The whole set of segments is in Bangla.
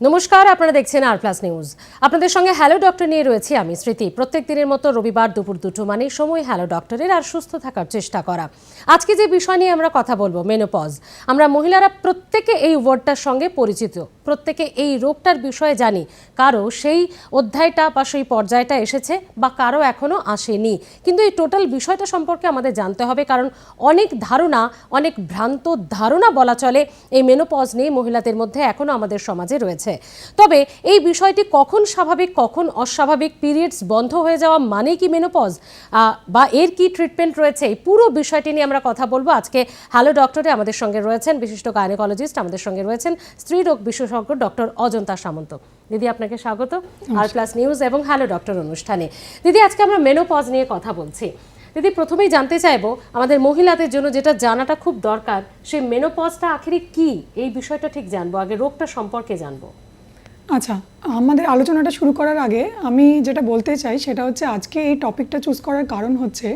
নমস্কার, আপনারা দেখছেন আর প্লাস নিউজ। আপনাদের সঙ্গে হ্যালো ডক্টর নিয়ে রয়েছি আমি স্মৃতি। প্রত্যেক দিনের মতো রবিবার দুপুর 2টো মানে সময় হ্যালো ডক্টরের আর সুস্থ থাকার চেষ্টা করা। আজকে যে বিষয় নিয়ে আমরা কথা বলবো, মেনোপজ। আমরা মহিলারা প্রত্যেকে এই ওয়ার্ডটার সঙ্গে পরিচিত, প্রত্যেকে এই রোগটার বিষয়ে জানি। কারো সেই অধ্যায়টা বা সেই পর্যায়টা এসেছে বা কারো এখনো আসেনি, কিন্তু এই টোটাল বিষয়টা সম্পর্কে আমাদের জানতে হবে, কারণ অনেক ধারণা, অনেক ভ্রান্ত ধারণা বলা চলে এই মেনোপজ নিয়ে মহিলাদের মধ্যে এখনো আমাদের সমাজে রয়েছে। তবে এই বিষয়টি কখন স্বাভাবিক কখন অস্বাভাবিক, পিরিয়ডস বন্ধ হয়ে যাওয়া মানে কি মেনোপজ, বা এর কি ট্রিটমেন্ট রয়েছে, এই পুরো বিষয়টি নিয়ে আমরা কথা বলবো আজকে হ্যালো ডক্টরে। আমাদের সঙ্গে রয়েছেন বিশিষ্ট গাইনোকোলজিস্ট, আমাদের সঙ্গে রয়েছেন স্ত্রীরোগ বিশেষজ্ঞ ডক্টর অজন্তা সামন্ত। দিদি, আপনাকে স্বাগত আর প্লাস নিউজ এবং হ্যালো ডক্টর অনুষ্ঠানে। দিদি, আজকে আমরা মেনোপজ নিয়ে কথা বলছি। দিদি, প্রথমেই জানতে চাইবো, আমাদের মহিলাদের জন্য যেটা জানাটা খুব দরকার, সেই মেনোপজটা আখেরে কি, এই বিষয়টা ঠিক জানবো, আগে রোগটা সম্পর্কে জানবো। আচ্ছা, আমাদের আলোচনাটা শুরু করার আগে আমি যেটা বলতে চাই সেটা হচ্ছে, আজকে এই টপিকটা চুজ করার কারণ হচ্ছে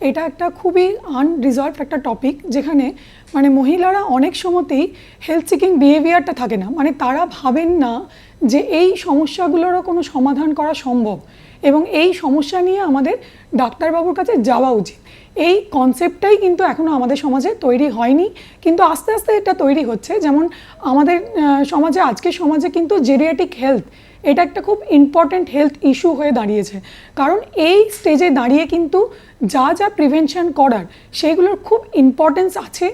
এটা একটা খুবই আনরিজলভ একটা টপিক, যেখানে মানে মহিলারা অনেক সময়তেই হেলথ সিকিং বিহেভিয়ারটা থাকে না, মানে তারা ভাবেন না যে এই সমস্যাগুলোরও কোনো সমাধান করা সম্ভব এবং এই সমস্যা নিয়ে আমাদের ডাক্তারবাবুর কাছে যাওয়া উচিত। এই কনসেপ্টটাই কিন্তু এখনও আমাদের সমাজে তৈরি হয়নি, কিন্তু আস্তে আস্তে এটা তৈরি হচ্ছে। যেমন আমাদের সমাজে, আজকের সমাজে কিন্তু জেরিয়াটিক হেলথ এটা একটা খুব ইম্পর্ট্যান্ট হেলথ ইস্যু হয়ে দাঁড়িয়েছে, কারণ এই স্টেজে দাঁড়িয়ে কিন্তু যা যা প্রিভেনশন করার সেইগুলোর খুব ইম্পর্টেন্স আছে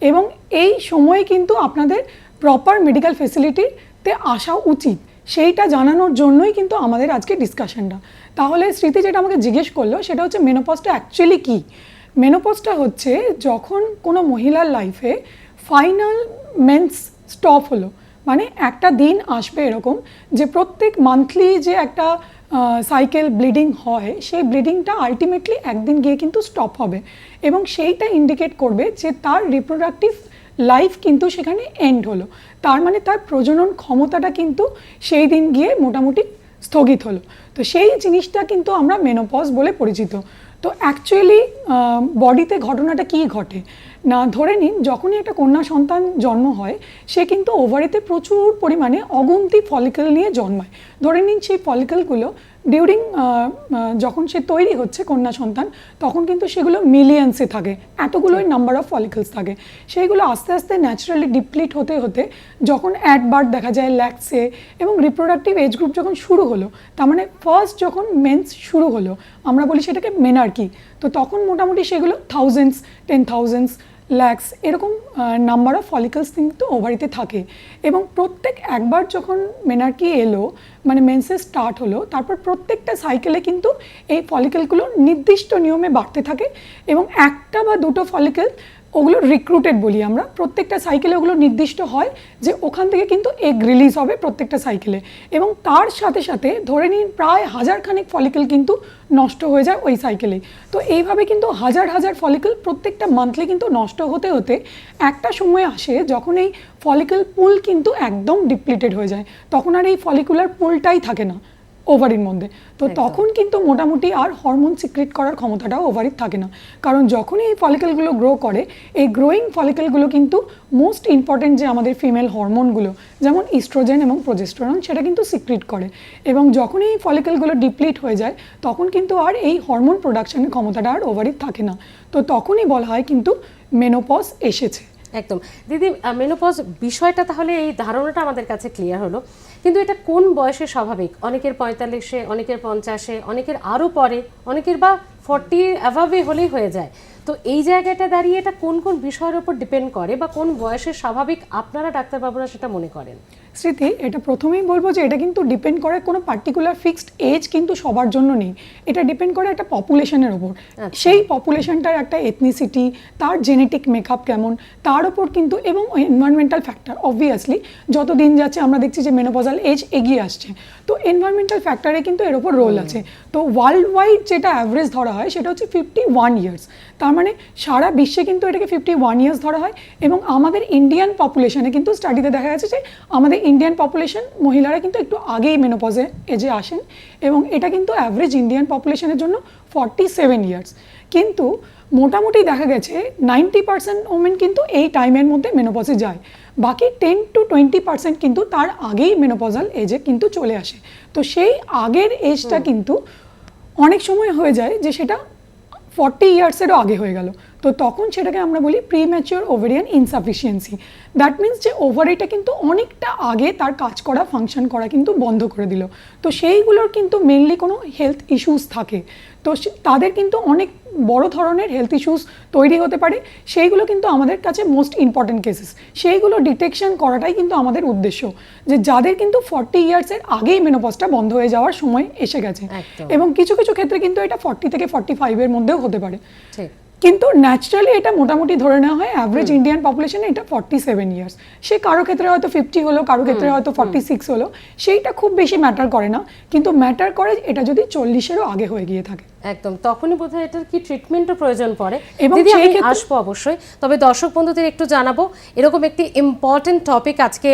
এবং এই সময়ে কিন্তু আপনাদের প্রপার মেডিকেল ফেসিলিটিতে আসা উচিত, সেইটা জানানোর জন্যই কিন্তু আমাদের আজকে ডিসকাশনটা। তাহলে স্মৃতি যেটা আমাকে জিজ্ঞেস করলো সেটা হচ্ছে, মেনোপজটা অ্যাকচুয়ালি কী? মেনোপজটা হচ্ছে যখন কোনো মহিলার লাইফে ফাইনাল মেন্স স্টপ হলো, মানে একটা দিন আসবে এরকম যে প্রত্যেক মান্থলি যে একটা সাইকেল ব্লিডিং হয়, সেই ব্লিডিংটা আলটিমেটলি একদিন গিয়ে কিন্তু স্টপ হবে এবং সেইটা ইন্ডিকেট করবে যে তার রিপ্রোডাক্টিভ লাইফ কিন্তু সেখানে এন্ড হলো। তার মানে তার প্রজনন ক্ষমতাটা কিন্তু সেই দিন গিয়ে মোটামুটি স্থগিত হলো। তো সেই জিনিসটা কিন্তু আমরা মেনোপজ বলে পরিচিত। তো অ্যাকচুয়ালি বডিতে ঘটনাটা কী ঘটে না, ধরে নিন যখনই একটা কন্যা সন্তান জন্ম হয়, সে কিন্তু ওভারিতে প্রচুর পরিমাণে অগুন্তি ফলিকল নিয়ে জন্মায়। ধরে নিন সেই ফলিকলগুলো ডিউরিং যখন সে তৈরি হচ্ছে কন্যা সন্তান, তখন কিন্তু সেগুলো মিলিয়ন্সে থাকে, এতগুলোই নাম্বার অফ ফলিকলস থাকে। সেইগুলো আস্তে আস্তে ন্যাচারালি ডিপ্লিট হতে হতে যখন অ্যাট বার্থ দেখা যায় ল্যাক্সে, এবং রিপ্রোডাক্টিভ এজ গ্রুপ যখন শুরু হলো, তার মানে ফার্স্ট যখন মেন্স শুরু হলো, আমরা বলি সেটাকে মেনার্কি, তো তখন মোটামুটি সেগুলো থাউজেন্ডস, 10,000s, ল্যাক্স এরকম নাম্বার অফ ফলিকলস কিন্তু ওভারিতে থাকে। এবং প্রত্যেক একবার যখন মেনার্কি এলো, মানে মেন্সেস স্টার্ট হলো, তারপর প্রত্যেকটা সাইকেলে কিন্তু এই ফলিকলগুলো নির্দিষ্ট নিয়মে বাড়তে থাকে এবং একটা বা দুটো ফলিকল, ওগুলো রিক্রুটেড বলি আমরা, প্রত্যেকটা সাইকেলে ওগুলো নির্দিষ্ট হয় যে ওখান থেকে কিন্তু এগ রিলিজ হবে প্রত্যেকটা সাইকেলে, এবং তার সাথে সাথে ধরে নিন প্রায় 1000 খানেক ফলিকল কিন্তু নষ্ট হয়ে যায় ওই সাইকেলে। তো এইভাবে কিন্তু হাজার হাজার ফলিকল প্রত্যেকটা মান্থলি কিন্তু নষ্ট হতে হতে একটা সময় আসে যখন এই ফলিকল পুল কিন্তু একদম ডিপ্লিটেড হয়ে যায়, তখন আর এই ফলিকুলার পুলটাই থাকে না ওভারির মধ্যে। তো তখন কিন্তু মোটামুটি আর হরমোন সিক্রেট করার ক্ষমতাটাও ওভারির থাকে না, কারণ যখনই এই ফলিকলগুলো গ্রো করে, এই গ্রোয়িং ফলিকলগুলো কিন্তু মোস্ট ইম্পর্টেন্ট যে আমাদের ফিমেল হরমোনগুলো, যেমন ইস্ট্রোজেন এবং প্রোজেস্টেরন, সেটা কিন্তু সিক্রেট করে। এবং যখনই এই ফলিকলগুলো ডিপ্লিট হয়ে যায়, তখন কিন্তু আর এই হরমোন প্রোডাকশনের ক্ষমতাটা আর ওভারির থাকে না। তো তখনই বলা হয় কিন্তু মেনোপজ এসেছে। একদম দিদি, মেনোপজ বিষয়টা তাহলে এই ধারণাটা আমাদের কাছে ক্লিয়ার হলো, কিন্তু এটা কোন বয়সে স্বাভাবিক? অনেকের 45-এ, অনেকের 50-এ, অনেকের আরও পরে, অনেকের বা 40 অ্যাভাবে হলেই হয়ে যায়। তো এই জায়গাটা দাঁড়িয়ে এটা কোন কোন বিষয়ের উপর ডিপেন্ড করে বা কোন বয়সে স্বাভাবিক আপনারা ডাক্তারবাবুরা সেটা মনে করেন? স্মৃতি, এটা প্রথমেই বলবো যে এটা কিন্তু ডিপেন্ড করে কোনো পার্টিকুলার ফিক্সড এজ কিন্তু সবার জন্য নেই, এটা ডিপেন্ড করে একটা পপুলেশনের ওপর। সেই পপুলেশনটার একটা এথনিসিটি, তার জেনেটিক মেকআপ কেমন, তার ওপর কিন্তু, এবং এনভায়রনমেন্টাল ফ্যাক্টর। অবভিয়াসলি যত দিন যাচ্ছে আমরা দেখছি যে মেনোপজাল এজ এগিয়ে আসছে, তো এনভায়রনমেন্টাল ফ্যাক্টরে কিন্তু এর ওপর রোল আছে। তো ওয়ার্ল্ড ওয়াইড যেটা অ্যাভারেজ ধরা হয় সেটা হচ্ছে 51 ইয়ার্স, তার মানে সারা বিশ্বে কিন্তু এটাকে 51 ইয়ার্স ধরা হয়। এবং আমাদের ইন্ডিয়ান পপুলেশনে কিন্তু স্টাডিতে দেখা গেছে যে আমাদের ইন্ডিয়ান পপুলেশন মহিলারা কিন্তু একটু আগেই মেনোপজে এজে আসেন, এবং এটা কিন্তু অ্যাভারেজ ইন্ডিয়ান পপুলেশনের জন্য 47 ইয়ার্স। কিন্তু মোটামুটি দেখা গেছে 90% ওমেন কিন্তু এই টাইমের মধ্যে মেনোপজে যায়, বাকি 10-20% কিন্তু তার আগেই মেনোপজাল এজে কিন্তু চলে আসে। তো সেই আগের এজটা কিন্তু অনেক সময় হয়ে যায় যে সেটা 40 ইয়ার্সেরও আগে হয়ে গেল, তো তখন সেটাকে আমরা বলি premature ovarian insufficiency. That means যে ওভারিটা কিন্তু অনেকটা আগে তার কাজ করা, ফাংশন করা কিন্তু বন্ধ করে দিল। তো সেইগুলোর কিন্তু মেনলি কোনো হেলথ ইস্যুস থাকে, তো তাদের কিন্তু অনেক বড় ধরনের হেলথ ইস্যুস তৈরি হতে পারে। সেইগুলো কিন্তু আমাদের কাছে মোস্ট ইম্পর্টেন্ট কেসেস, সেইগুলো ডিটেকশন করাটাই কিন্তু আমাদের উদ্দেশ্য, যে যাদের কিন্তু 40 ইয়ার্সের আগেই মেনোপজটা বন্ধ হয়ে যাওয়ার সময় এসে গেছে। এবং কিছু কিছু ক্ষেত্রে কিন্তু এটা 40 থেকে 45-এর মধ্যেও হতে পারে। কিন্তু ন্যাচারালি এটা মোটামুটি ধরে নেওয়া হয় অ্যাভারেজ ইন্ডিয়ান পপুলেশনে এটা 47 ইয়ার্স। সে কারো ক্ষেত্রে হয়তো 50 হলো, কারো ক্ষেত্রে হয়তো 46 হলো, সেইটা খুব বেশি ম্যাটার করে না, কিন্তু ম্যাটার করে এটা যদি 40-এরও আগে হয়ে গিয়ে থাকে। একদম, তখনই বোধহয় এটার কি ট্রিটমেন্টও প্রয়োজন পড়ে। এবং দিদি আমি আসবো অবশ্যই, তবে দর্শক বন্ধুদের একটু জানাবো এরকম একটি ইম্পর্টেন্ট টপিক আজকে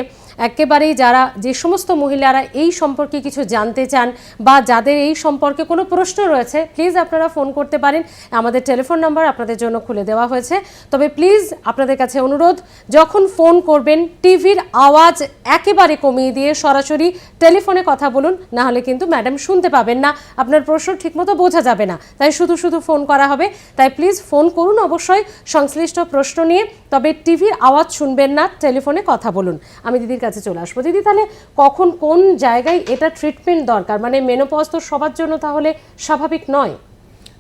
একেবারেই যারা যে সমস্ত মহিলারা এই সম্পর্কে কিছু জানতে চান বা যাদের এই সম্পর্কে কোনো প্রশ্ন রয়েছে, প্লিজ আপনারা ফোন করতে পারেন। আমাদের টেলিফোন নাম্বার আপনাদের জন্য খুলে দেওয়া হয়েছে, তবে প্লিজ আপনাদের কাছে অনুরোধ, যখন ফোন করবেন টিভির আওয়াজ একেবারে কমিয়ে দিয়ে সরাসরি টেলিফোনে কথা বলুন, না হলে কিন্তু ম্যাডাম শুনতে পাবেন না, আপনার প্রশ্ন ঠিকমতো বোঝা যাবে না, তাই শুধু শুধু ফোন করা হবে। তাই প্লিজ ফোন করুন অবশ্যই সংশ্লিষ্ট প্রশ্ন নিয়ে, তবে টিভির আওয়াজ শুনবেন না, টেলিফোনে কথা বলুন। আমি দিদির কাছে চলে আসবো। দিদি, তাহলে কখন কোন জায়গায় এটা ট্রিটমেন্ট দরকার? মানে মেনোপজ তো সবার জন্য তাহলে স্বাভাবিক নয়।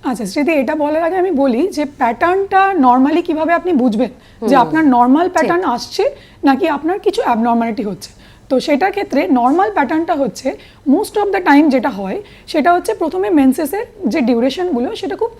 আচ্ছা স্মৃতি, এটা বলার আগে আমি বলি যে প্যাটার্নটা নর্মালি কিভাবে আপনি বুঝবেন যে আপনার নর্মাল প্যাটার্ন আসছে নাকি আপনার কিছু অ্যাবনর্মালিটি হচ্ছে। তো সেটার ক্ষেত্রে নর্মাল প্যাটার্নটা হচ্ছে মোস্ট অফ দ্য টাইম যেটা হয় সেটা হচ্ছে প্রথমে মেন্সেসের যে ডিউরেশনগুলো সেটা খুব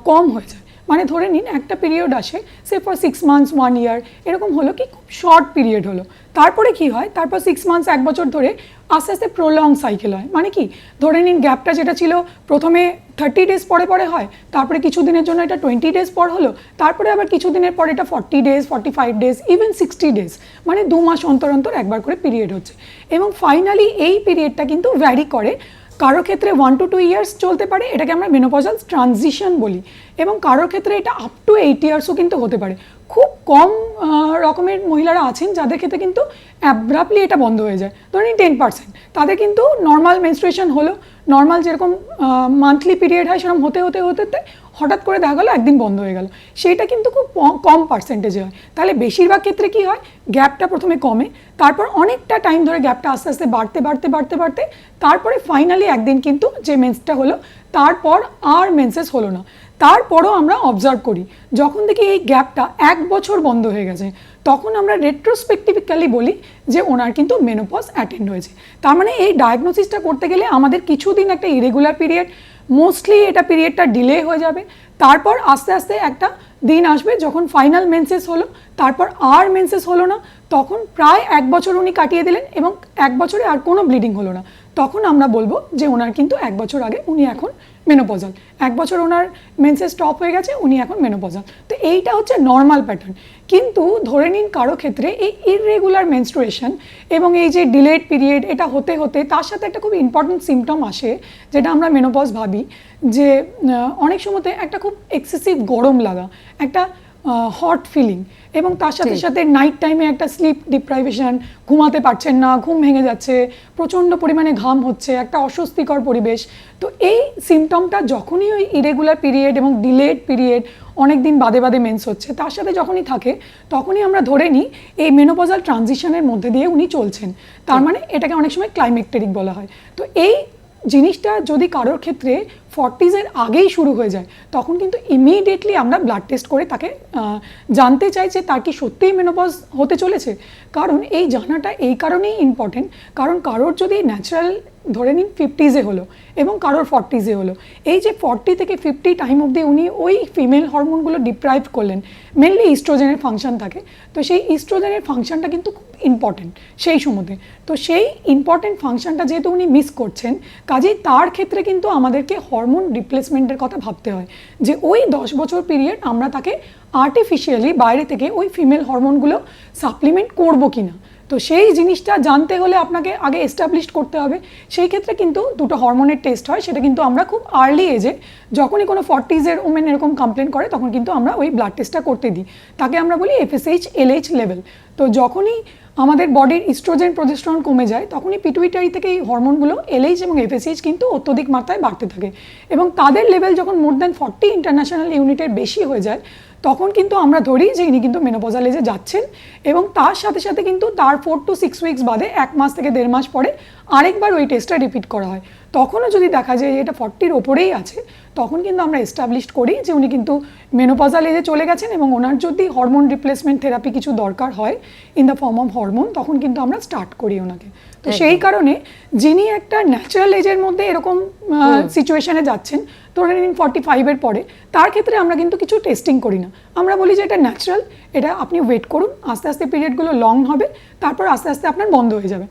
কম হয়ে যায়। মানে ধরে নিন একটা পিরিয়ড আসে সে ফর 6 মান্থস 1 ইয়ার, এরকম হলো কি খুব শর্ট পিরিয়ড হলো, তারপরে কি হয়, তারপর 6 মান্থস 1 বছর ধরে আস্তে আস্তে প্রলং সাইকেল হয়। মানে কি, ধরে নিন গ্যাপটা যেটা ছিল প্রথমে 30 ডেজ পরে পরে হয়, তারপরে কিছু দিনের জন্য এটা 20 ডেজ পর হলো, তারপরে আবার কিছু দিনের পর এটা 40 ডেজ, 45 ডেজ, ইভেন 60 ডেজ, মানে 2 মাস অন্তর অন্তর একবার করে পিরিয়ড হচ্ছে। এবং ফাইনালি এই পিরিয়ডটা কিন্তু ভ্যারি করে, কারো ক্ষেত্রে 1 to 2 ইয়ার্স চলতে পারে, এটাকে আমরা মেনোপজাল ট্রানজিশন বলি, এবং কারোর ক্ষেত্রে এটা আপ টু 8 ইয়ার্সও কিন্তু হতে পারে। খুব কম রকমের মহিলারা আছেন যাদের ক্ষেত্রে কিন্তু অ্যাব্রাপ্টলি এটা বন্ধ হয়ে যায়। ধরুন 10%, তাদের কিন্তু নর্মাল মেনস্ট্রুয়েশন হলো, নর্মাল যেরকম মান্থলি পিরিয়ড হয় সেরকম হতে হতে হতে হতে হঠাৎ করে দেখা গেলো একদিন বন্ধ হয়ে গেল, সেইটা কিন্তু খুব কম পার্সেন্টেজে হয়। তাহলে বেশিরভাগ ক্ষেত্রে কি হয়, গ্যাপটা প্রথমে কমে, তারপর অনেকটা টাইম ধরে গ্যাপটা আস্তে আস্তে বাড়তে বাড়তে বাড়তে বাড়তে তারপরে ফাইনালি একদিন কিন্তু যে মেন্সটা হলো তারপর আর মেন্সেস হলো না। তারপরও আমরা অবজার্ভ করি যখন দেখি এই গ্যাপটা 1 বছর বন্ধ হয়ে গেছে, তখন আমরা রেট্রোস্পেক্টিভলি বলি যে ওনার কিন্তু মেনোপজ অ্যাটেন্ড হয়েছে। তার মানে এই ডায়াগনোসিসটা করতে গেলে আমাদের কিছুদিন একটা ইরেগুলার পিরিয়ড, মোস্টলি এটা পিরিয়ডটা ডিলে হয়ে যাবে, তারপর আস্তে আস্তে একটা দিন আসবে যখন ফাইনাল মেন্সেস হলো, তারপর আর মেন্সেস হলো না, তখন প্রায় 1 বছর উনি কাটিয়ে দিলেন এবং 1 বছরে আর কোনো ব্লিডিং হলো না, তখন আমরা বলবো যে ওনার কিন্তু 1 বছর আগে উনি এখন মেনোপজাল, 1 বছর ওনার মেন্সেস স্টপ হয়ে গেছে, উনি এখন মেনোপজাল। তো এইটা হচ্ছে নর্মাল প্যাটার্ন। কিন্তু ধরে নিন কারো ক্ষেত্রে এই ইররেগুলার মেনস্ট্রুয়েশন এবং এই যে ডিলেড পিরিয়ড এটা হতে হতে তার সাথে একটা খুব ইম্পর্টেন্ট সিমটম আসে যেটা আমরা মেনোপজ ভাবি, যে অনেক সময়তে একটা খুব এক্সেসিভ গরম লাগা, একটা হট ফিলিং, এবং তার সাথে সাথে নাইট টাইমে একটা স্লিপ ডিপ্রাইভেশন, ঘুমাতে পারছেন না, ঘুম ভেঙে যাচ্ছে, প্রচণ্ড পরিমাণে ঘাম হচ্ছে, একটা অস্বস্তিকর পরিবেশ। তো এই সিমটমটা যখনই ওই ইরেগুলার পিরিয়ড এবং ডিলেড পিরিয়ড অনেক দিন বাদে বাদে মেন্স হচ্ছে তার সাথে যখনই থাকে, তখনই আমরা ধরে নিই এই মেনোপজাল ট্রানজিশনের মধ্যে দিয়ে উনি চলছেন। তার মানে এটাকে অনেক সময় ক্লাইমেক্টেরিক বলা হয়। তো এই জিনিসটা যদি কারোর ক্ষেত্রে 40s-এর আগেই শুরু হয়ে যায়, তখন কিন্তু ইমিডিয়েটলি আমরা ব্লাড টেস্ট করে তাকে জানতে চাই যে তার কি সত্যিই মেনোপজ হতে চলেছে। কারণ এই জানাটা এই কারণেই ইম্পর্টেন্ট, কারণ কারোর যদি ন্যাচারাল ধরে নিন 50s-এ হলো এবং কারোর 40s-এ হলো, এই যে 40 থেকে 50 টাইম অবধি উনি ওই ফিমেল হরমোনগুলো ডিপ্রাইভ করলেন, মেনলি ইস্ট্রোজেনের ফাংশন থাকে, তো সেই ইস্ট্রোজেনের ফাংশনটা কিন্তু খুব ইম্পর্টেন্ট সেই সময়তে। তো সেই ইম্পর্টেন্ট ফাংশনটা যেহেতু উনি মিস করছেন, কাজেই তার ক্ষেত্রে কিন্তু আমাদেরকে হরমোন রিপ্লেসমেন্টের কথা ভাবতে হয়, যে ওই 10 বছর পিরিয়ড আমরা তাকে আর্টিফিশিয়ালি বাইরে থেকে ওই ফিমেল হরমোনগুলো সাপ্লিমেন্ট করবো কিনা। তো তো সেই জিনিসটা জানতে হলে আপনাকে আগে এস্টাবলিশ করতে হবে। সেই ক্ষেত্রে কিন্তু দুটো হরমোনের টেস্ট হয়, সেটা কিন্তু আমরা খুব আর্লি এজে যখনই কোনো 40s-এর উমেন এরকম কমপ্লেন করে তখন কিন্তু আমরা ওই ব্লাড টেস্টটা করতে দিই। তাকে আমরা বলি FSH LH লেভেল। তো যখনই আমাদের বডির ইস্ট্রোজেন প্রজেস্টেরন কমে যায় তখনই পিটুইটারি থেকে এই হরমোনগুলো LH এবং FSH কিন্তু অত্যধিক মাত্রায় বাড়তে থাকে, এবং তাদের লেভেল যখন মোর দ্যান 40 ইন্টারন্যাশনাল ইউনিটের বেশি হয়ে যায় তখন কিন্তু আমরা ধরি যে ইনি কিন্তু মেনোপজাল এজে যাচ্ছেন, এবং তার সাথে সাথে কিন্তু তার 4 to 6 উইকস বাদে 1 মাস থেকে 1.5 মাস পরে আরেকবার ওই টেস্টটা রিপিট করা হয়। তখনও যদি দেখা যায় এটা 40-র ওপরেই আছে তখন কিন্তু আমরা এস্টাবলিশ করি যে উনি কিন্তু মেনোপজাল এজে চলে গেছেন, এবং ওনার যদি হরমোন রিপ্লেসমেন্ট থেরাপি কিছু দরকার হয় in the form of hormone তখন কিন্তু আমরা স্টার্ট করি ওনাকে। তো সেই কারণে যিনি একটা ন্যাচারাল এজের মধ্যে এরকম সিচুয়েশনে যাচ্ছেন ধরে নিন 45-এর পরে, তার ক্ষেত্রে আমরা কিন্তু কিছু টেস্টিং করি না। আমরা বলি যে এটা ন্যাচারাল, এটা আপনি ওয়েট করুন, আস্তে আস্তে পিরিয়ডগুলো লং হবে, তারপর আস্তে আস্তে আপনার বন্ধ হয়ে যাবে।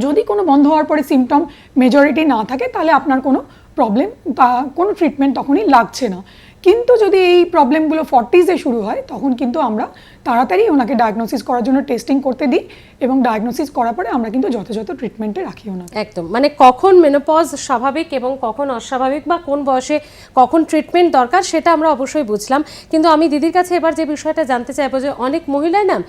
যদি কোনো বন্ধ হওয়ার পরে সিমটম মেজরিটি না থাকে তাহলে আপনার কোনো প্রবলেম বা কোনো ট্রিটমেন্ট তখনই লাগছে না। কিন্তু যদি এই প্রবলেমগুলো 40s-এ শুরু হয় তখন কিন্তু আমরা তাড়াতাড়ি ওনাকে ডায়াগনোসিস করার জন্য টেস্টিং করতে দিই, এবং ডায়াগনোসিস করার পরে আমরা কিন্তু যথাযথ ট্রিটমেন্টে রাখি ওনাকে। একদম, মানে কখন মেনোপজ স্বাভাবিক এবং কখন অস্বাভাবিক বা কোন বয়সে কখন ট্রিটমেন্ট দরকার সেটা আমরা অবশ্যই বুঝলাম। কিন্তু আমি দিদির কাছে এবার যে বিষয়টা জানতে চাইবো যে অনেক মহিলাই না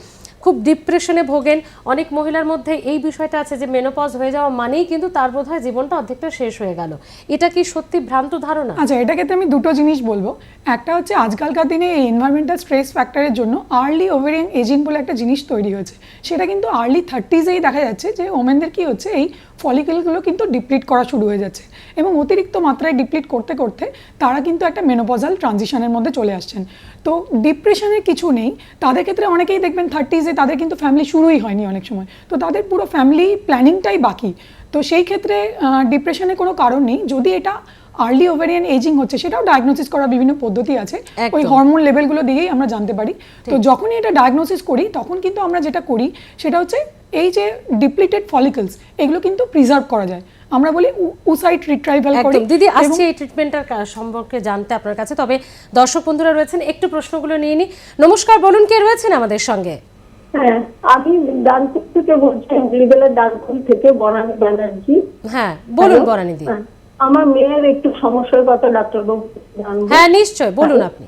খুব ডিপ্রেশনে ভোগেন, অনেক মহিলার মধ্যে এই বিষয়টা আছে যে মেনোপজ হয়ে যাওয়া মানেই কিন্তু তার বোধহয় জীবনটা অর্ধেকটা শেষ হয়ে গেল। এটা কি সত্যি ভ্রান্ত ধারণা? আচ্ছা, এটা ক্ষেত্রে আমি দুটো জিনিস বলবো। একটা হচ্ছে আজকালকার দিনে এই এনভায়রনমেন্টাল স্ট্রেস ফ্যাক্টরের জন্য আর্লি ওভারিয়ান এজিং বলে একটা জিনিস তৈরি হয়েছে, সেটা কিন্তু আর্লি 30s-এই দেখা যাচ্ছে যে ওমেনদের কি হচ্ছে এই ফলিকেলগুলো কিন্তু ডিপ্লিট করা শুরু হয়ে যাচ্ছে, এবং অতিরিক্ত মাত্রায় ডিপ্লিট করতে করতে তারা কিন্তু একটা মেনোপজাল ট্রানজিশনের মধ্যে চলে আসছেন। তো ডিপ্রেশনের কিছু নেই, তাদের ক্ষেত্রে অনেকেই দেখবেন 30s-এ তাদের কিন্তু ফ্যামিলি শুরুই হয়নি অনেক সময়, তো তাদের পুরো ফ্যামিলি প্ল্যানিংটাই বাকি। তো সেই ক্ষেত্রে ডিপ্রেশনের কোনো কারণ নেই। যদি এটা আর্লি ওভারিয়ান এজিং হচ্ছে সেটাও ডায়াগনোসিস করার বিভিন্ন পদ্ধতি আছে, ওই হরমোন লেভেলগুলো দিয়েই আমরা জানতে পারি। তো যখনই এটা ডায়াগনোসিস করি তখন কিন্তু আমরা যেটা করি সেটা হচ্ছে এই যে ডিপ্লিটেড ফলিকলস এগুলো কিন্তু প্রিজার্ভ করা যায়, আমরা বলি উসাইট রিট্রাইভাল করি। দিদি আসছে এই ট্রিটমেন্টের সম্পর্কে জানতে আপনার কাছে, তবে দর্শক বন্ধুরা রয়েছেন একটু প্রশ্নগুলো নিয়ে নি। নমস্কার, বলুন কে রয়েছেন আমাদের সঙ্গে? হ্যাঁ, আমি ডানকুল থেকে বলছি, হুগলিজেলার ডানকুল থেকে বনানী ব্যানার্জি। হ্যাঁ বলুন বনানী দি। আমার মেয়ের একটু সমস্যার কথা ডাক্তারবাবু জানবো। হ্যাঁ নিশ্চয়, বলুন আপনি।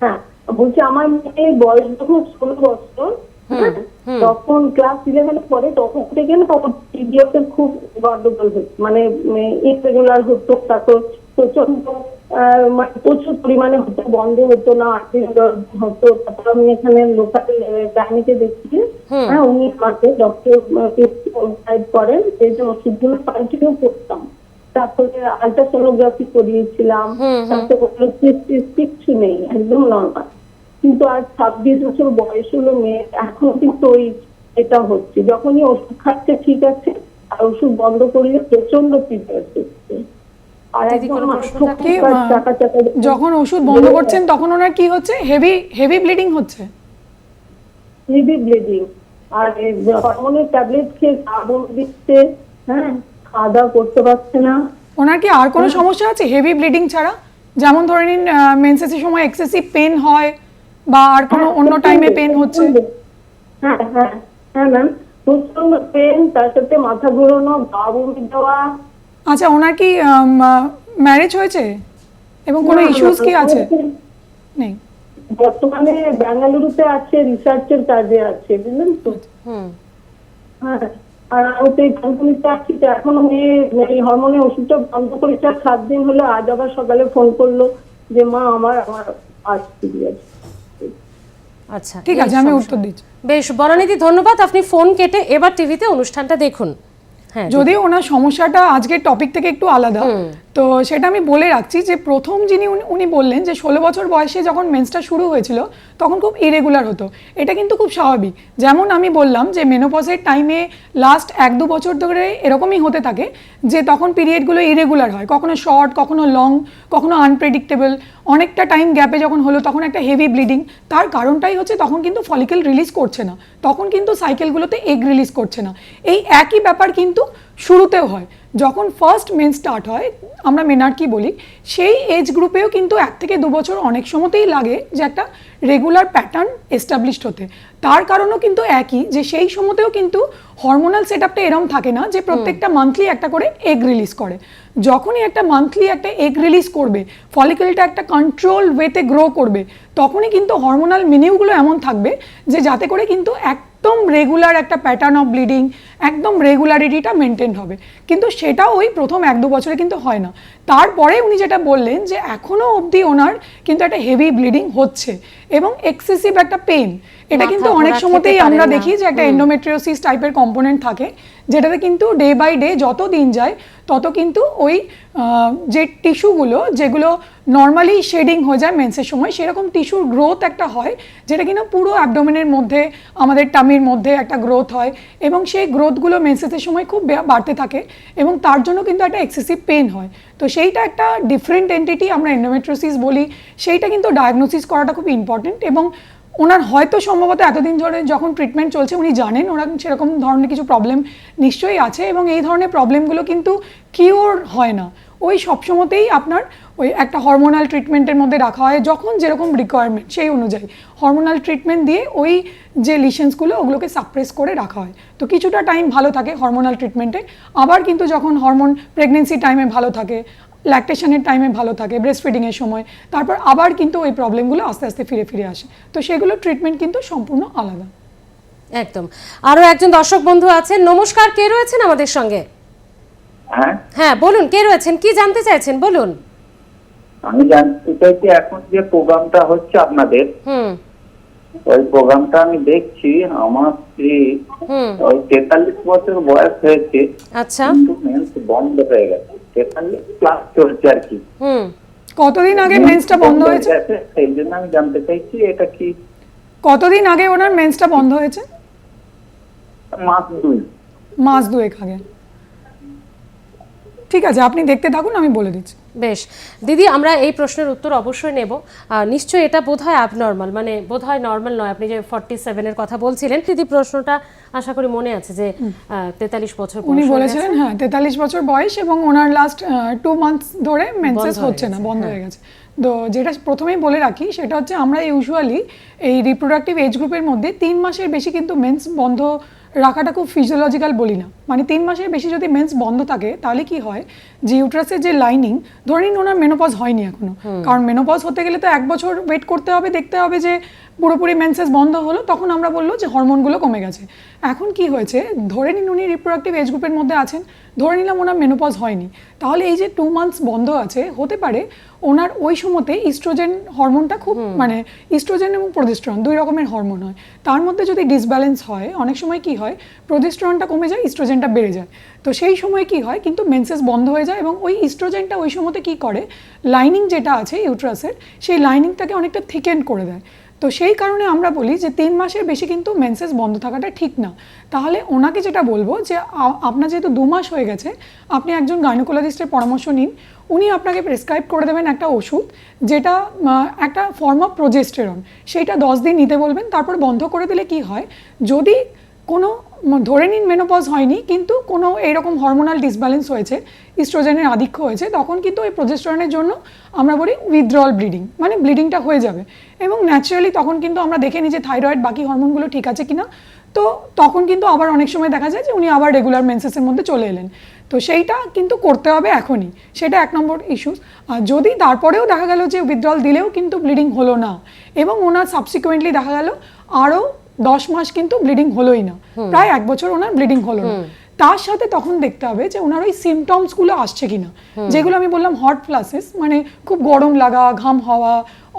হ্যাঁ বলছি, আমার মেয়ের বয়স যখন 16 বছর, তখন ক্লাস 11 পরে তখন থেকে না তখন পিরিয়ডের খুব গন্ডগোল হচ্ছে, মানে ইরেগুলার হতো, তারপর প্রচন্ড মানে প্রচুর পরিমাণে হতো, বন্ধ হতো না, হতো। তারপর আমি এখানে লোকাল গাইনিকে দেখছি, হ্যাঁ উনি আমাকে ডক্টর প্রেসক্রাইব করেন, সেই যে ওষুধগুলো কন্টিনিউ করতাম। তারপরে আলট্রাসোনোগ্রাফি করিয়েছিলাম, তারপরে কিচ্ছু নেই, একদম নর্মাল। কিন্তু আজ 26 বছর বয়স হলো মেয়ে, এখন কিন্তু ওই এটা হচ্ছে, যখনই ওষুধ খাচ্ছে ঠিক আছে, আর ওষুধ বন্ধ করলে প্রচন্ড পিরিয়ড হচ্ছে। আর যখন ওষুধ বন্ধ করছেন তখন ওনার কি হচ্ছে? হেভি ব্লিডিং হচ্ছে, হেভি ব্লিডিং, আর হরমোনের ট্যাবলেট খেয়ে আগুন দিচ্ছে, হ্যাঁ খাওয়া দাওয়া করতে পারছে না। ওনার কি আর কোনো সমস্যা আছে হেভি ব্লিডিং ছাড়া? যেমন ধরে নিন মেন্সেসের সময় এক্সেসিভ পেন হয় বা আর কোনো অন্য টাইমে পেন হচ্ছে? হ্যাঁ হ্যাঁ হ্যাঁ ম্যাম, প্রচন্ড পেন, তার সাথে মাথা ঘোরানো, গা বমি দেওয়া। আচ্ছা, ওনার কি ম্যারেজ হয়েছে এবং কোনো ইস্যুস কি আছে? নেই, বর্তমানে বেঙ্গালুরুতে আছে, রিসার্চের কাজে আছে, বুঝলেন তো। হ্যাঁ, আর আমি তো এই কোম্পানিতে আছি, তো এখনো মেয়ে হরমোনের ওষুধটা বন্ধ করেছে, 7 দিন হলো। আজ আবার সকালে ফোন করলো যে মা আমার আসতে দিয়েছে। আচ্ছা ঠিক আছে, আমি উত্তর দিচ্ছি। বেশ বনানীদি, ধন্যবাদ। আপনি ফোন কেটে এবার টিভিতে অনুষ্ঠানটা দেখুন। হ্যাঁ, যদিও ওনার সমস্যাটা আজকের টপিক থেকে একটু আলাদা, তো সেটা আমি বলে রাখছি যে প্রথম যিনি উনি বললেন যে 16 বছর বয়সে যখন মেন্সটা শুরু হয়েছিল তখন খুব ইরেগুলার হতো, এটা কিন্তু খুব স্বাভাবিক। যেমন আমি বললাম যে মেনোপজের টাইমে লাস্ট 1-2 বছর ধরে এরকমই হতে থাকে যে তখন পিরিয়ডগুলো ইরেগুলার হয়, কখনো শর্ট, কখনো লং, কখনো আনপ্রেডিক্টেবল। অনেকটা টাইম গ্যাপে যখন হলো তখন একটা হেভি ব্লিডিং, তার কারণটাই হচ্ছে তখন কিন্তু ফলিকেল রিলিজ করছে না, তখন কিন্তু সাইকেলগুলোতে এগ রিলিজ করছে না। এই একই ব্যাপার কিন্তু শুরুতেও হয়, যখন ফার্স্ট মেন স্টার্ট হয়, আমরা মেনার্কি বলি, সেই এজ গ্রুপেও কিন্তু 1 থেকে 2 বছর অনেক সময়তেই লাগে যে একটা রেগুলার প্যাটার্ন এস্টাবলিশড হতে। তার কারণও কিন্তু একই, যে সেই সময়তেও কিন্তু হরমোনাল সেটআপটা এরকম থাকে না যে প্রত্যেকটা মান্থলি একটা করে এগ রিলিজ করে। যখনই একটা মান্থলি একটা এগ রিলিজ করবে, ফলিকলটা একটা কন্ট্রোল ওয়েতে গ্রো করবে, তখনই কিন্তু হরমোনাল মিনিউগুলো এমন থাকবে যে যাতে করে কিন্তু একদম রেগুলার একটা প্যাটার্ন অফ ব্লিডিং, একদম রেগুলারিটিটা মেনটেন হবে। কিন্তু সেটা ওই প্রথম 1-2 বছরে কিন্তু হয় না। তারপরে উনি যেটা বললেন যে এখনও অবধি ওনার কিন্তু একটা হেভি ব্লিডিং হচ্ছে এবং এক্সেসিভ একটা পেন, এটা কিন্তু অনেক সময়তেই আমরা দেখি যে একটা এন্ডোমেট্রিওসিস টাইপের কম্পোনেন্ট থাকে, যেটাতে কিন্তু ডে বাই ডে যত দিন যায় তত কিন্তু ওই যে টিস্যুগুলো যেগুলো নর্মালি শেডিং হয়ে যায় মেন্সের সময়, সেরকম টিস্যুর গ্রোথ একটা হয়, যেটা কিনা পুরো অ্যাবডোমেনের মধ্যে, আমাদের টামির মধ্যে একটা গ্রোথ হয় এবং সেই গ্রোথগুলো মেন্সেসের সময় খুব বাড়তে থাকে এবং তার জন্য কিন্তু একটা এক্সেসিভ পেন হয়। তো সেইটা একটা ডিফারেন্ট এন্টিটি, আমরা এন্ডোমেট্রিওসিস বলি, সেইটা কিন্তু ডায়াগনোসিস করাটা খুব ইম্পর্টেন্ট। এবং ওনার হয়তো সম্ভবত এতদিন ধরে যখন ট্রিটমেন্ট চলছে উনি জানেন ওনার সেরকম ধরনের কিছু প্রবলেম নিশ্চয়ই আছে এবং এই ধরনের প্রবলেমগুলো কিন্তু কিওর হয় না, ওই সবসময়তেই আপনার ওই একটা হরমোনাল ট্রিটমেন্টের মধ্যে রাখা হয়, যখন যেরকম রিকোয়ারমেন্ট সেই অনুযায়ী হরমোনাল ট্রিটমেন্ট দিয়ে ওই যে লিশনসগুলো ওগুলোকে সাপ্রেস করে রাখা হয়। তো কিছুটা টাইম ভালো থাকে হরমোনাল ট্রিটমেন্টে, আবার কিন্তু যখন হরমোন প্রেগনেন্সি টাইমে ভালো থাকে, ল্যাকটেশনের টাইমে ভালো থাকে, ব্রেস্ট ফিডিংয়ের সময়, তারপর আবার কিন্তু ওই প্রবলেমগুলো আস্তে আস্তে ফিরে ফিরে আসে। তো সেগুলো ট্রিটমেন্ট কিন্তু সম্পূর্ণ আলাদা। একদম। আরো একজন দর্শক বন্ধু আছেন, নমস্কার, কে রয়েছেন আমাদের সঙ্গে? হ্যাঁ বলুন, কে রয়েছেন, কি জানতে চাইছেন বলুন। আমি জানতে চাইছি এখন যে প্রোগ্রামটা হচ্ছে আপনাদের, ওই প্রোগ্রামটা আমি দেখছি, আমার স্ত্রী ওই 43 বছর বয়স হয়েছে, আচ্ছা, কিন্তু মেন্স বন্ধ হয়ে গেছে, 43 প্লাস চলছে আর কি। কতদিন আগে মেন্সটা বন্ধ হয়েছে? সেই জন্য আমি জানতে চাইছি এটা কি। কতদিন আগে ওনার মেন্সটা বন্ধ হয়েছে? মাস 2। মাস 2 আগে। ঠিক আছে, আপনি দেখতে থাকুন, আমি বলে দিচ্ছি। বেশ দিদি, আমরা এই প্রশ্নের উত্তর অবশ্যই নেব। নিশ্চয়ই এটা বোধহয় অ্যাবনর্মাল, মানে বোধহয় নর্মাল নয়। আপনি যে 47 এর কথা বলছিলেন, দিদি প্রশ্নটা আশা করি মনে আছে যে 43 বছর উনি বলেছিলেন, হ্যাঁ 43 বছর বয়স এবং ওনার লাস্ট 2 মান্থস ধরে মেন্সেস হচ্ছে না, বন্ধ হয়ে গেছে। তো যেটা প্রথমেই বলে রাখি সেটা হচ্ছে আমরা ইউজুয়ালি এই রিপ্রোডাক্টিভ এজ গ্রুপের মধ্যে 3 মাসের বেশি কিন্তু মেন্স বন্ধ রাখাটা খুব ফিজিওলজিক্যাল বলি না। মানে 3 মাসের বেশি যদি মেন্স বন্ধ থাকে তাহলে কি হয়, যে ইউট্রাসের যে লাইনিং, ধরে নিন ওনার মেনোপজ হয়নি এখনো, কারণ মেনোপজ হতে গেলে তো 1 বছর ওয়েট করতে হবে, দেখতে হবে যে পুরোপুরি মেন্সেস বন্ধ হলো, তখন আমরা বললো যে হরমোনগুলো কমে গেছে। এখন কি হয়েছে, ধরে নিন উনি রিপ্রোডাক্টিভ এজ গ্রুপের মধ্যে আছেন, ধরে নিলাম ওনার মেনোপজ হয়নি, তাহলে এই যে 2 মান্থস বন্ধ আছে, হতে পারে ওনার ওই সময়তে ইস্ট্রোজেন হরমোনটা খুব, মানে ইস্ট্রোজেন এবং প্রোজেস্টেরন 2 রকমের হরমোন হয়, তার মধ্যে যদি ডিসব্যালেন্স হয়, অনেক সময় কি হয় প্রোজেস্টেরনটা কমে যায়, ইস্ট্রোজেনটা বেড়ে যায়। তো সেই সময় কি হয়, কিন্তু মেন্সেস বন্ধ হয়ে যায় এবং ওই ইস্ট্রোজেনটা ওই সময়তে কি করে, লাইনিং যেটা আছে ইউট্রাসের, সেই লাইনিংটাকে অনেকটা থিকেন করে দেয়। তো সেই কারণে আমরা বলি যে 3 মাসের বেশি কিন্তু মেন্সেস বন্ধ থাকাটা ঠিক না। তাহলে ওনাকে যেটা বলবো যে আপনার যেহেতু 2 মাস হয়ে গেছে, আপনি একজন গাইনোকোলজিস্টের পরামর্শ নিন, উনি আপনাকে প্রেসক্রাইব করে দেবেন একটা ওষুধ, যেটা একটা ফর্ম অফ প্রোজেস্টেরন, সেইটা 10 দিন নিতে বলবেন। তারপর বন্ধ করে দিলে কি হয়, যদি কোনো ধরে নিন মেনোপজ হয়নি কিন্তু কোনো এইরকম হরমোনাল ডিসব্যালেন্স হয়েছে, ইস্ট্রোজেনের আধিক্য হয়েছে, তখন কিন্তু ওই প্রোজেস্টেরনের জন্য আমরা বলি উইথড্রল ব্লিডিং, মানে ব্লিডিংটা হয়ে যাবে এবং ন্যাচারালি তখন কিন্তু আমরা দেখে নিই যে থাইরয়েড বাকি হরমোনগুলো ঠিক আছে কিনা। তো তখন কিন্তু আবার অনেক সময় দেখা যায় যে উনি আবার রেগুলার মেন্সেসের মধ্যে চলে এলেন। তো সেইটা কিন্তু করতে হবে এখনই, সেটা 1 নম্বর ইস্যুস। আর যদি তারপরেও দেখা গেল যে উইথড্রল দিলেও কিন্তু ব্লিডিং হলো না এবং ওনার সাবসিকুয়েন্টলি দেখা গেল আরও 10 মাস কিন্তু ব্লিডিং হলোই না, প্রায় 1 বছর ওনার ব্লিডিং হলো না, তার সাথে তখন দেখতে হবে যে ওনার ওই সিমটমসগুলো আসছে কিনা, যেগুলো আমি বললাম হট ফ্লাসেস, মানে খুব গরম লাগা, ঘাম হওয়া,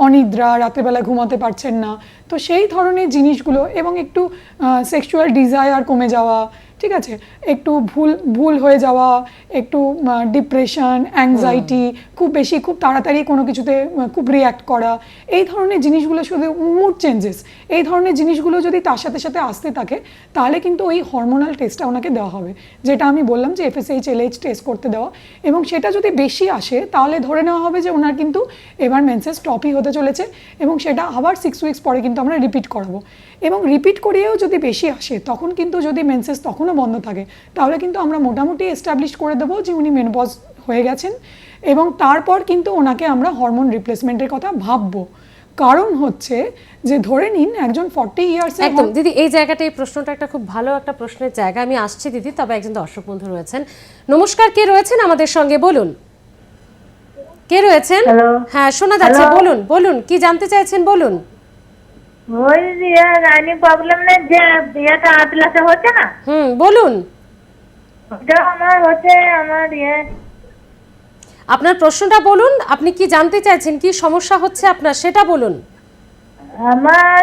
অনিদ্রা, রাতেরবেলা ঘুমাতে পারছেন না, তো সেই ধরনের জিনিসগুলো, এবং একটু সেক্সুয়াল ডিজায়ার কমে যাওয়া, ঠিক আছে, একটু ভুল হয়ে যাওয়া, একটু ডিপ্রেশন, অ্যাংজাইটি, খুব বেশি খুব তাড়াতাড়ি কোনো কিছুতে খুব রিয়্যাক্ট করা, এই ধরনের জিনিসগুলো, শুধু মুড চেঞ্জেস, এই ধরনের জিনিসগুলো যদি তার সাথে সাথে আসতে থাকে, তাহলে কিন্তু ওই হরমোনাল টেস্টটা ওনাকে দেওয়া হবে, যেটা আমি বললাম যে FSH LH টেস্ট করতে দেওয়া। এবং সেটা যদি বেশি আসে তাহলে ধরে নেওয়া হবে যে ওনার কিন্তু এবার মেন্সেস স্টপই হতে চলেছে এবং সেটা আবার 6 উইকস পরে কিন্তু আমরা রিপিট করাবো। এবং রিপিট করিয়েও যদি বেশি আসে, তখন কিন্তু যদি মেন্সেস তখনও বন্ধ থাকে, তাহলে কিন্তু আমরা মোটামুটি এস্টাবলিশ করে দেবো যে উনি মেনোপজ হয়ে গেছেন এবং তারপর কিন্তু ওনাকে আমরা হরমোন রিপ্লেসমেন্টের কথা ভাববো। কারণ হচ্ছে যে ধরে নিন একজন 40 ইয়ার্স একদম দিদি, এই জায়গাটা, এই প্রশ্নটা একটা খুব ভালো একটা প্রশ্নের জায়গা। আমি আসছি দিদি, তবে একজন দর্শক বন্ধু রয়েছেন। নমস্কার, কে রয়েছেন আমাদের সঙ্গে, বলুন কে রয়েছেন? হ্যালো। হ্যাঁ, শোনা যাচ্ছে, হ্যালো। বলুন বলুন, কি জানতে চাইছেন বলুন। ওই যে গাইনি প্রবলেম না, যে বিয়েটা আটলাসে হচ্ছে না, বলুন। ওটা আমার হচ্ছে আমার আপনার প্রশ্নটা বলুন, আপনি কি জানতে চাইছেন, কি সমস্যা হচ্ছে আপনার সেটা বলুন। আমার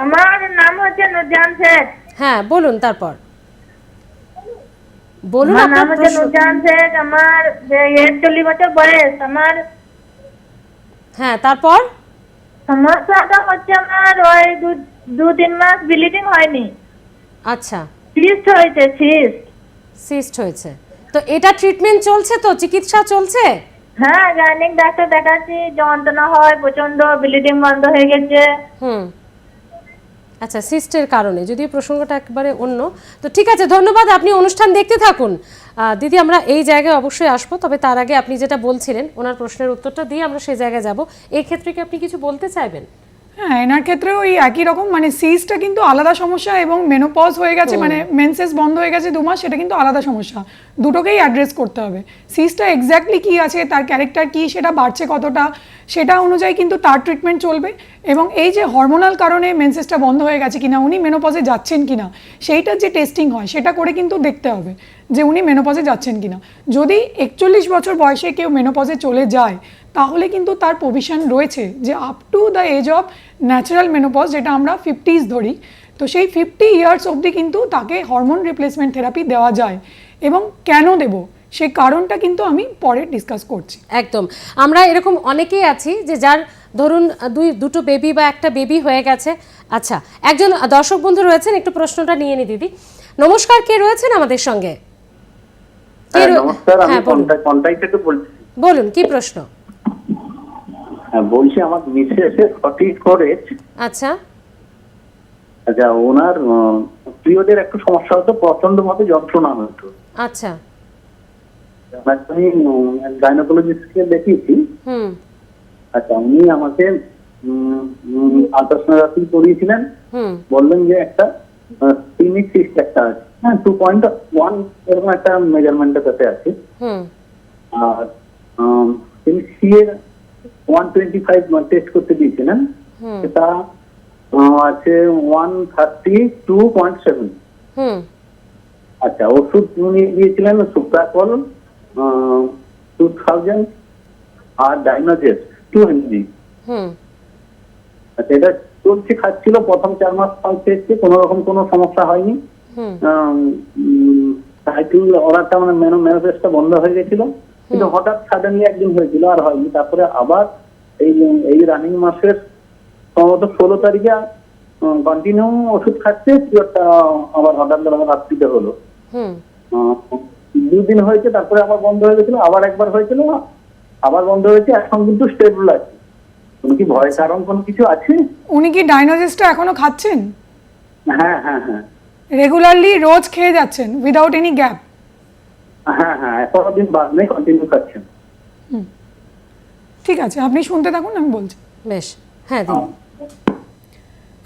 আমার নাম হচ্ছে নুরজাহান শেখ। হ্যাঁ বলুন, তারপর বলুন আমার আপনার নাম হচ্ছে প্রশ্ন। নুরজাহান শেখ, আমার 41 বছর বয়স। আমার হ্যাঁ, তারপর সমস্যাটা হচ্ছে আমার ওই 2-3 মাস ব্লিডিং হয়নি, আচ্ছা, সিস্ট হয়েছে, সিস্ট। সিস্ট হয়েছে, তো এটা ট্রিটমেন্ট চলছে, তো চিকিৎসা চলছে? হ্যাঁ, গাইনিক ডাক্তার দেখাচ্ছি, যন্ত্রণা হয় প্রচন্ড, ব্লিডিং বন্ধ হয়ে গেছে। আচ্ছা, সিস্টের কারণে, যদিও প্রসঙ্গটা একেবারে অন্য। তো ঠিক আছে, ধন্যবাদ, আপনি অনুষ্ঠান দেখতে থাকুন। দিদি, আমরা এই জায়গায় অবশ্যই আসবো, তবে তার আগে আপনি যেটা বলছিলেন ওনার প্রশ্নের উত্তরটা দিয়ে আমরা সেই জায়গায় যাব। এই ক্ষেত্রে কি আপনি কিছু বলতে চাইবেন? হ্যাঁ, এনার ক্ষেত্রে ওই একই রকম, মানে সিসটা কিন্তু আলাদা সমস্যা এবং মেনোপজ হয়ে গেছে, মানে মেন্সেস বন্ধ হয়ে গেছে 2 মাস, সেটা কিন্তু আলাদা সমস্যা। দুটোকেই অ্যাড্রেস করতে হবে। সিসটা এক্স্যাক্টলি কি আছে, তার ক্যারেক্টার কি, সেটা বাড়ছে কতটা, সেটা অনুযায়ী কিন্তু তার ট্রিটমেন্ট চলবে। এবং এই যে হরমোনাল কারণে মেন্সেসটা বন্ধ হয়ে গেছে কিনা, উনি মেনোপজে যাচ্ছেন কিনা, সেইটার যে টেস্টিং হয় সেটা করে কিন্তু দেখতে হবে যে উনি মেনোপজে যাচ্ছেন কিনা। যদি 41 বছর বয়সে কেউ মেনোপজে চলে যায়, তাহলে কিন্তু তার প্রভিশন রয়েছে যে up to the age of natural menopause, যেটা আমরা 50s ধরি, তো সেই 50 ইয়ার্স অবধি কিন্তু তাকে হরমোন রিপ্লেসমেন্ট থেরাপি দেওয়া যায়। এবং কেন দেব সেই কারণটা কিন্তু আমি পরে ডিসকাস করছি। একদম, আমরা এরকম অনেকেই আছি যে যার ধরুন দুটো বেবি বা একটা বেবি হয়ে গেছে। আচ্ছা, একজন দর্শক বন্ধু রয়েছেন, একটু প্রশ্নটা নিয়ে নি দিদি। নমস্কার, কে রয়েছেন আমাদের সঙ্গে? নমস্কার, আমি হ্যাঁ, বলুন কন্টাক্ট থেকে বলছি। বলুন, কি প্রশ্ন? হ্যাঁ, বলছি আমার মিসেসের 44 এজ। আচ্ছা আচ্ছা, ওনার পিরিয়ডের একটু সমস্যা হতো, প্রচন্ড ভাবে যন্ত্রণা হতো। আচ্ছা। আমি গাইনোকোলজিস্টকে দেখিয়েছি। আচ্ছা, উনি আমাকে আল্ট্রাসোনোগ্রাফি করিয়েছিলেন, বললেন যে একটা ক্লিনিক সিস্ট একটা আছে, হ্যাঁ 2.1 এরকম একটা মেজারমেন্টের কাছে আছে। আর তিনি সি এর 125 টেস্ট করতে দিয়েছিলেন, সেটা আছে 132.7। আচ্ছা, ওষুধ উনি দিয়েছিলেন সুপ্রাকল 2000 আর ডাইনোজেস 2 mg। আচ্ছা, এটা চলছে, খাচ্ছিল, প্রথম 4 মাস খাচ্ছে, কোনো রকম কোনো সমস্যা হয়নি। সাইকেল অর্ডারটা মানে মেনোপজটা বন্ধ হয়ে গেছিল, কিন্তু হঠাৎ সাডেনলি একদিন হয়েছিল, আর হয়নি। তারপরে আবার এই রানিং মাসের সম্ভবত 16 তারিখে কন্টিনিউ ওষুধ খাচ্ছে, পিরিয়ডটা আবার হঠাৎ রাত্রিতে হলো। 2 দিন হয়েছে, তারপরে আবার বন্ধ হয়ে গেছিল, আবার একবার হয়েছিল, আবার বন্ধ হয়েছে, এখন কিন্তু স্টেবল আছে। কোনো কি ভয় কারণ কোনো কিছু আছে? উনি কি ডাইনোজেসটা এখনো খাচ্ছেন? হ্যাঁ হ্যাঁ হ্যাঁ, রেগুলারলি রোজ খেয়ে যাচ্ছেন উইদাউট এনি গ্যাপ? হ্যাঁ হ্যাঁ, এতদিন বাদ নেই, কন্টিনিউ খাচ্ছেন। ঠিক আছে, আপনি শুনতে থাকুন, আমি বলছি। বেশ, হ্যাঁ দিদি।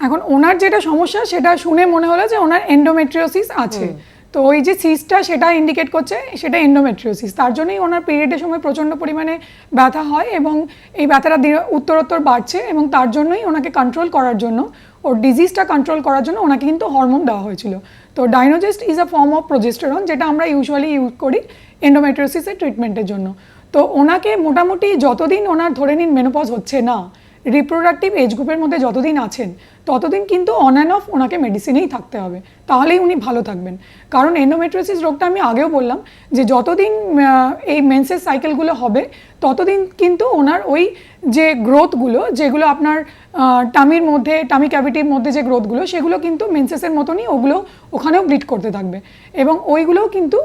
এখন ওনার যেটা সমস্যা সেটা শুনে মনে হলো যে ওনার এন্ডোমেট্রিওসিস আছে। তো ওই যে সিস্টটা সেটা ইন্ডিকেট করছে সেটা এন্ডোমেট্রিওসিস, তার জন্যই ওনার পিরিয়ডের সময় প্রচণ্ড পরিমাণে ব্যথা হয় এবং এই ব্যথাটা উত্তরোত্তর বাড়ছে, এবং তার জন্যই ওনাকে কন্ট্রোল করার জন্য, ওর ডিজিজটা কন্ট্রোল করার জন্য ওনাকে কিন্তু হরমোন দেওয়া হয়েছিল। তো Dienogest is a form of progesterone, যেটা আমরা ইউজুয়ালি ইউজ করি এন্ডোমেট্রিওসিসের ট্রিটমেন্টের জন্য। তো ওনাকে মোটামুটি যতদিন ওনার ধরে নিন মেনোপজ হচ্ছে না, রিপ্রোডাক্টিভ এজ গ্রুপের মধ্যে যতদিন আছেন ততদিন কিন্তু অন অ্যান্ড অফ ওনাকে মেডিসিনেই থাকতে হবে, তাহলেই উনি ভালো থাকবেন। কারণ এন্ডোমেট্রিওসিস রোগটা আমি আগেও বললাম যে যতদিন এই মেন্সেস সাইকেলগুলো হবে ততদিন কিন্তু ওনার ওই যে গ্রোথগুলো, যেগুলো আপনার টামির মধ্যে, টামি ক্যাভিটির মধ্যে যে গ্রোথগুলো, সেগুলো কিন্তু মেন্সেসের মতনই ওগুলো ওখানেও ব্লিড করতে থাকবে, এবং ওইগুলোও কিন্তু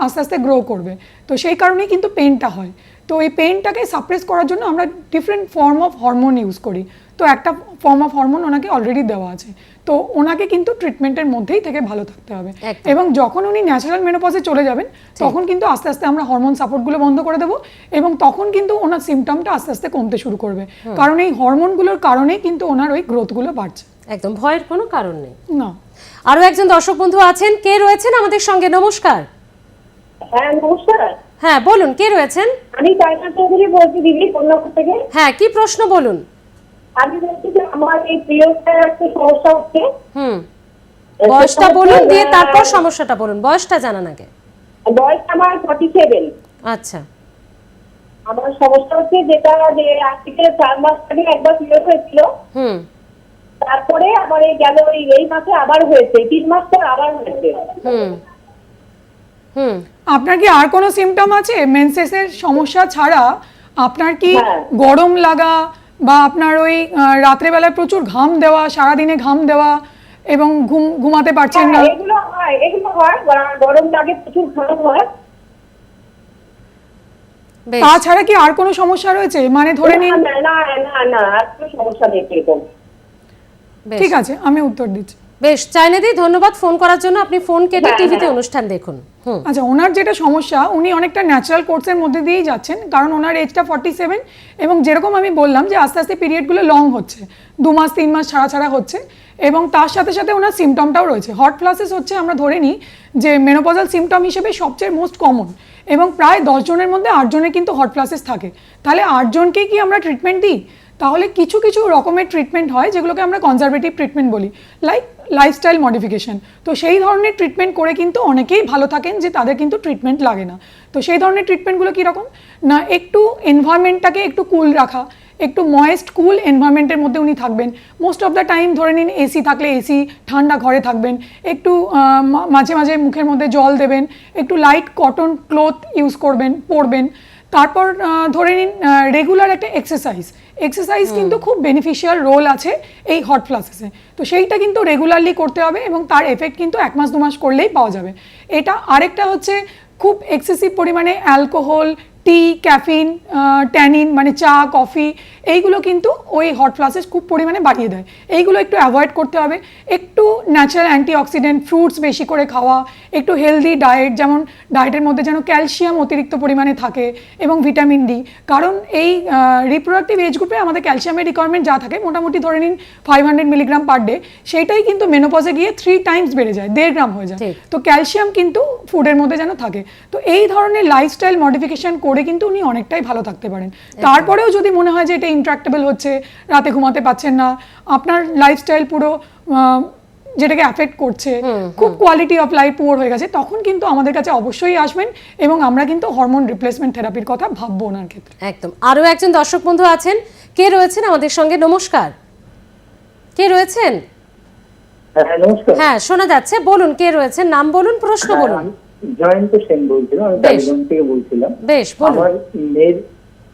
আস্তে আস্তে গ্রো করবে। তো সেই কারণেই কিন্তু পেনটা হয়। তো এই পেনটাকে সাপ্রেস করার জন্য আমরা different form of hormone use করি। তো একটা ফর্ম অফ হরমোন ওনাকে অলরেডি দেওয়া আছে, তো ওনাকে কিন্তু ট্রিটমেন্টের মধ্যেই থেকে ভালো থাকতে হবে। একদম। এবং যখন উনি ন্যাচারাল মেনোপজে চলে যাবেন তখন কিন্তু আস্তে আস্তে আমরা হরমোন সাপোর্টগুলো বন্ধ করে দেবো, এবং তখন কিন্তু ওনার সিমটমটা আস্তে আস্তে কমতে শুরু করবে, কারণ এই হরমোনগুলোর কারণেই কিন্তু ওনার ওই গ্রোথগুলো বাড়ছে। একদম ভয়ের কোনো কারণ নেই। না, আরো একজন দর্শক বন্ধু আছেন, কে রয়েছেন আমাদের সঙ্গে? নমস্কার। হ্যাঁ নমস্কার, হ্যাঁ বলুন, কে রয়েছেন? আমি তাইনা চৌধুরী বলছি দিদি, কন্যাপুর থেকে। হ্যাঁ, কি প্রশ্ন বলুন। আমি বলছি যে আমার এই পিরিয়ডের একটা সমস্যা হচ্ছে। বয়সটা বলুন, দিয়ে তারপর সমস্যাটা বলুন, বয়সটা জানান আগে। বয়স আমার 47। আচ্ছা। আমার সমস্যা হচ্ছে যেটা যে আজ থেকে 4 মাস আগে একবার পিরিয়ড হয়েছিল, হুম তারপরে আমার এই মাসে আবার হয়েছে, 3 মাস পর আবার হয়েছে। হুম হুম আপনার কি আর কোনো সিমটম আছে মেনসেসের সমস্যা ছাড়া? আপনার কি হ্যাঁ। গরম লাগা বা আপনার ওই রাত্রেবেলায় প্রচুর ঘাম দেওয়া, সারাদিনে ঘাম দেওয়া এবং ঘুমাতে পারছেন না? হ্যাঁ, এগুলো হয়, গরম লাগে, প্রচুর ঘাম হয়। বেশ তাছাড়া কি আর কোনো সমস্যা রয়েছে? মানে ধরে নিন, না না না না, আর কোনো সমস্যা নেই এরকম। বেশ ঠিক আছে আমি উত্তর দিচ্ছি। বেশ, চাইনাদি ধন্যবাদ ফোন করার জন্য। আপনি ফোন কেটে হ্যাঁ, টিভিতে হ্যাঁ। অনুষ্ঠান দেখুন। আচ্ছা, ওনার যেটা সমস্যা, উনি অনেকটা ন্যাচারাল কোর্সের মধ্যে দিয়েই যাচ্ছেন, কারণ ওনার এজটা 47, এবং যেরকম আমি বললাম যে আস্তে আস্তে পিরিয়ডগুলো লং হচ্ছে, 2 মাস 3 মাস ছাড়া ছাড়া হচ্ছে, এবং তার সাথে সাথে ওনার সিমটমটাও রয়েছে। হট ফ্লাসেস হচ্ছে, আমরা ধরে নিই যে মেনোপজাল সিমটম হিসেবে সবচেয়ে মোস্ট কমন, এবং প্রায় 10 জনের মধ্যে 8 জনের কিন্তু হট ফ্লাসেস থাকে। তাহলে 8 জনকেই কি আমরা ট্রিটমেন্ট দিই? তাহলে কিছু কিছু রকমের ট্রিটমেন্ট হয় যেগুলোকে আমরা কনজারভেটিভ ট্রিটমেন্ট বলি, লাইক লাইফস্টাইল মডিফিকেশন। তো সেই ধরনের ট্রিটমেন্ট করে কিন্তু অনেকেই ভালো থাকেন, যে তাদের কিন্তু ট্রিটমেন্ট লাগে না। তো সেই ধরনের ট্রিটমেন্টগুলো কীরকম না, একটু এনভায়রনমেন্টটাকে একটু কুল রাখা, একটু ময়েস্ট কুল এনভায়রনমেন্টের মধ্যে উনি থাকবেন। মোস্ট অফ দ্য টাইম ধরে নিন এসি থাকলে এসি, ঠান্ডা ঘরে থাকবেন, একটু মাঝে মাঝে মুখের মধ্যে জল দেবেন, একটু লাইট কটন ক্লথ ইউজ করবেন, পরবেন। তারপর ধরে নিন রেগুলার একটা এক্সারসাইজ কিন্তু খুব বেনিফিশিয়াল রোল আছে এই হট ফ্লাসেসে। তো সেইটা কিন্তু রেগুলারলি করতে হবে, এবং তার এফেক্ট কিন্তু 1 মাস 2 মাস করলেই পাওয়া যাবে। এটা আরেকটা হচ্ছে খুব এক্সেসিভ পরিমাণে অ্যালকোহল, টি, ক্যাফিন, ট্যানিন মানে চা, কফি, এইগুলো কিন্তু ওই হট ফ্লাসেস খুব পরিমাণে বাড়িয়ে দেয়। এইগুলো একটু অ্যাভয়েড করতে হবে। একটু ন্যাচারাল অ্যান্টিঅক্সিডেন্ট ফ্রুটস বেশি করে খাওয়া, একটু হেলদি ডায়েট, যেমন ডায়েটের মধ্যে যেন ক্যালসিয়াম অতিরিক্ত পরিমাণে থাকে এবং ভিটামিন ডি, কারণ এই রিপ্রোডাক্টিভ এজ গ্রুপে আমাদের ক্যালসিয়ামের রিকোয়ারমেন্ট যা থাকে মোটামুটি ধরে নিন 500 মিলিগ্রাম পার ডে, সেইটাই কিন্তু মেনোপজে গিয়ে 3 টাইমস বেড়ে যায়, 1.5 গ্রাম হয়ে যায়। ঠিক। তো ক্যালসিয়াম কিন্তু ফুডের মধ্যে যেন থাকে। তো এই ধরনের লাইফস্টাইল মডিফিকেশন করে কিন্তু উনি অনেকটাই ভালো থাকতে পারেন। তারপরেও যদি মনে হয় যে এটা ইন্ট্রাক্টেবল হচ্ছে, রাতে ঘুমাতে পাচ্ছেন না, আপনার লাইফস্টাইল পুরো যেটাকে অ্যাফেক্ট করছে, খুব কোয়ালিটি অফ লাইফ পুয়ার হয়ে গেছে, তখন কিন্তু আমাদের কাছে অবশ্যই আসবেন, এবং আমরা কিন্তু হরমোন রিপ্লেসমেন্ট থেরাপির কথা ভাববো ওনার ক্ষেত্রে। একদম। আরো একজন দর্শক বন্ধু আছেন, কে রয়েছেন আমাদের সঙ্গে? নমস্কার, কে রয়েছেন? হ্যাঁ নমস্কার। হ্যাঁ শোনা যাচ্ছে, বলুন কে রয়েছেন, নাম বলুন, প্রশ্ন বলুন। আমি জয়ন্ত সেন বলছিলাম, আমি বেশ। টালিগঞ্জ থেকে বলছিলাম। বেশ বলুন।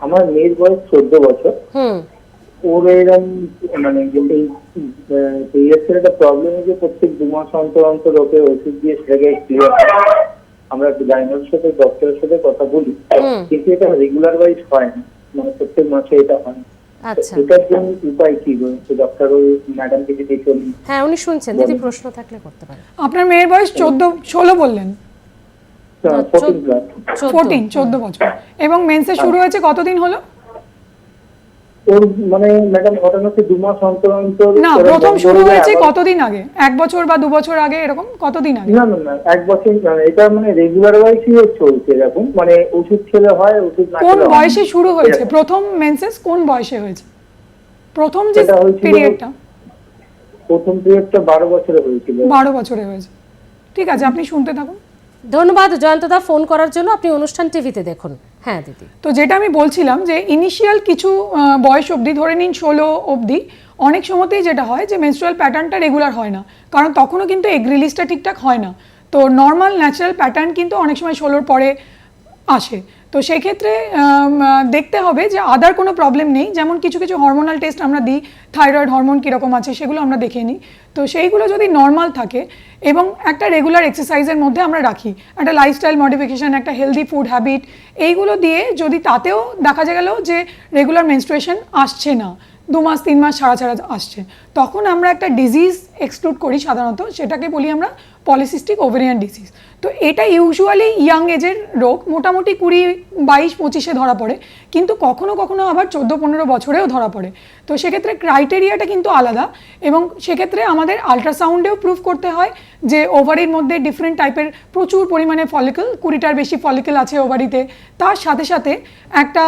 আমার মেয়ের বয়স 14 বছর। ওর এরকম মানে পিরিয়ডসের একটা প্রবলেম আছে, প্রত্যেক 2 মাস অন্তর অন্তর ওকে ওষুধ দিয়ে সেটাকে ক্লিয়ার। আমরা গাইনোর সাথে ডক্টরের সাথে কথা বলি, কিন্তু এটা রেগুলার ওয়াইজ হয় না, মানে প্রত্যেক মাসে এটা হয়। আচ্ছা, এটার জন্য উপায় কি? ডক্টর ওই ম্যাডামকে যদি চলি। হ্যাঁ উনি শুনছেন, যদি প্রশ্ন থাকলে করতে পারেন। আপনার মেয়ের বয়স 16 বললেন? 14 বছর। এবং মেন্সে শুরু হয়েছে কতদিন হলো? ওর মানে ম্যাডাম ঘটনা হচ্ছে 2 মাস অন্তর অন্তর। না, প্রথম শুরু হয়েছে কতদিন আগে? 1 বছর বা 2 বছর আগে, এরকম কতদিন আগে? না না না, 1 বছর। এটা মানে রেগুলার ওয়াইজই চলছে এরকম, মানে ওষুধ খেলে হয়, ওষুধ না কোন খেলে হয়। বয়সে শুরু হয়েছে প্রথম মেন্সেস? কোন বয়সে হয়েছে প্রথম যে এটা হয়েছিল- পিরিয়ডটা? প্রথম পিরিয়ডটা 12 বছরে হয়েছিল। 12 বছরে হয়েছে। ঠিক আছে, আপনি শুনতে থাকুন। ধন্যবাদ জয়ন্তদা ফোন করার জন্য। আপনি অনুষ্ঠান টিভিতে দেখুন। হ্যাঁ দিদি। তো যেটা আমি বলছিলাম যে ইনিশিয়াল কিছু বয়স অবধি, ধরে নিন 16 অবধি, অনেক সময়তেই যেটা হয় যে মেনস্ট্রুয়াল প্যাটার্নটা রেগুলার হয় না, কারণ তখনও কিন্তু এগ রিলিজটা ঠিকঠাক হয় না। তো নর্মাল ন্যাচারাল প্যাটার্ন কিন্তু অনেক সময় 16 পরে আসে। তো সেই ক্ষেত্রে দেখতে হবে যে আদার কোনো প্রবলেম নেই, যেমন কিছু কিছু হরমোনাল টেস্ট আমরা দিই, থাইরয়েড হরমোন কীরকম আছে সেগুলো আমরা দেখে নিই। তো সেইগুলো যদি নর্মাল থাকে এবং একটা রেগুলার এক্সারসাইজের মধ্যে আমরা রাখি, একটা লাইফস্টাইল মডিফিকেশান, একটা হেলদি ফুড হ্যাবিট, এইগুলো দিয়ে যদি তাতেও দেখা গেল যে রেগুলার মেনস্ট্রুয়েশন আসছে না, 2 মাস 3 মাস ছাড়া ছাড়া আসছে, তখন আমরা একটা ডিজিজ এক্সক্লুড করি সাধারণত, সেটাকে বলি আমরা পলিসিস্টিক ওভারিয়ান ডিজিজ। তো এটা ইউজুয়ালি ইয়াং এজের রোগ, মোটামুটি 20, 22, 25-এ ধরা পড়ে, কিন্তু কখনো কখনো আবার 14-15 বছরেও ধরা পড়ে। তো সেক্ষেত্রে ক্রাইটেরিয়াটা কিন্তু আলাদা, এবং সেক্ষেত্রে আমাদের আলট্রাসাউন্ডেও প্রুভ করতে হয় যে ওভারির মধ্যে ডিফারেন্ট টাইপের প্রচুর পরিমাণে ফলিকল, 20টার বেশি ফলিকল আছে ওভারিতে। তার সাথে সাথে একটা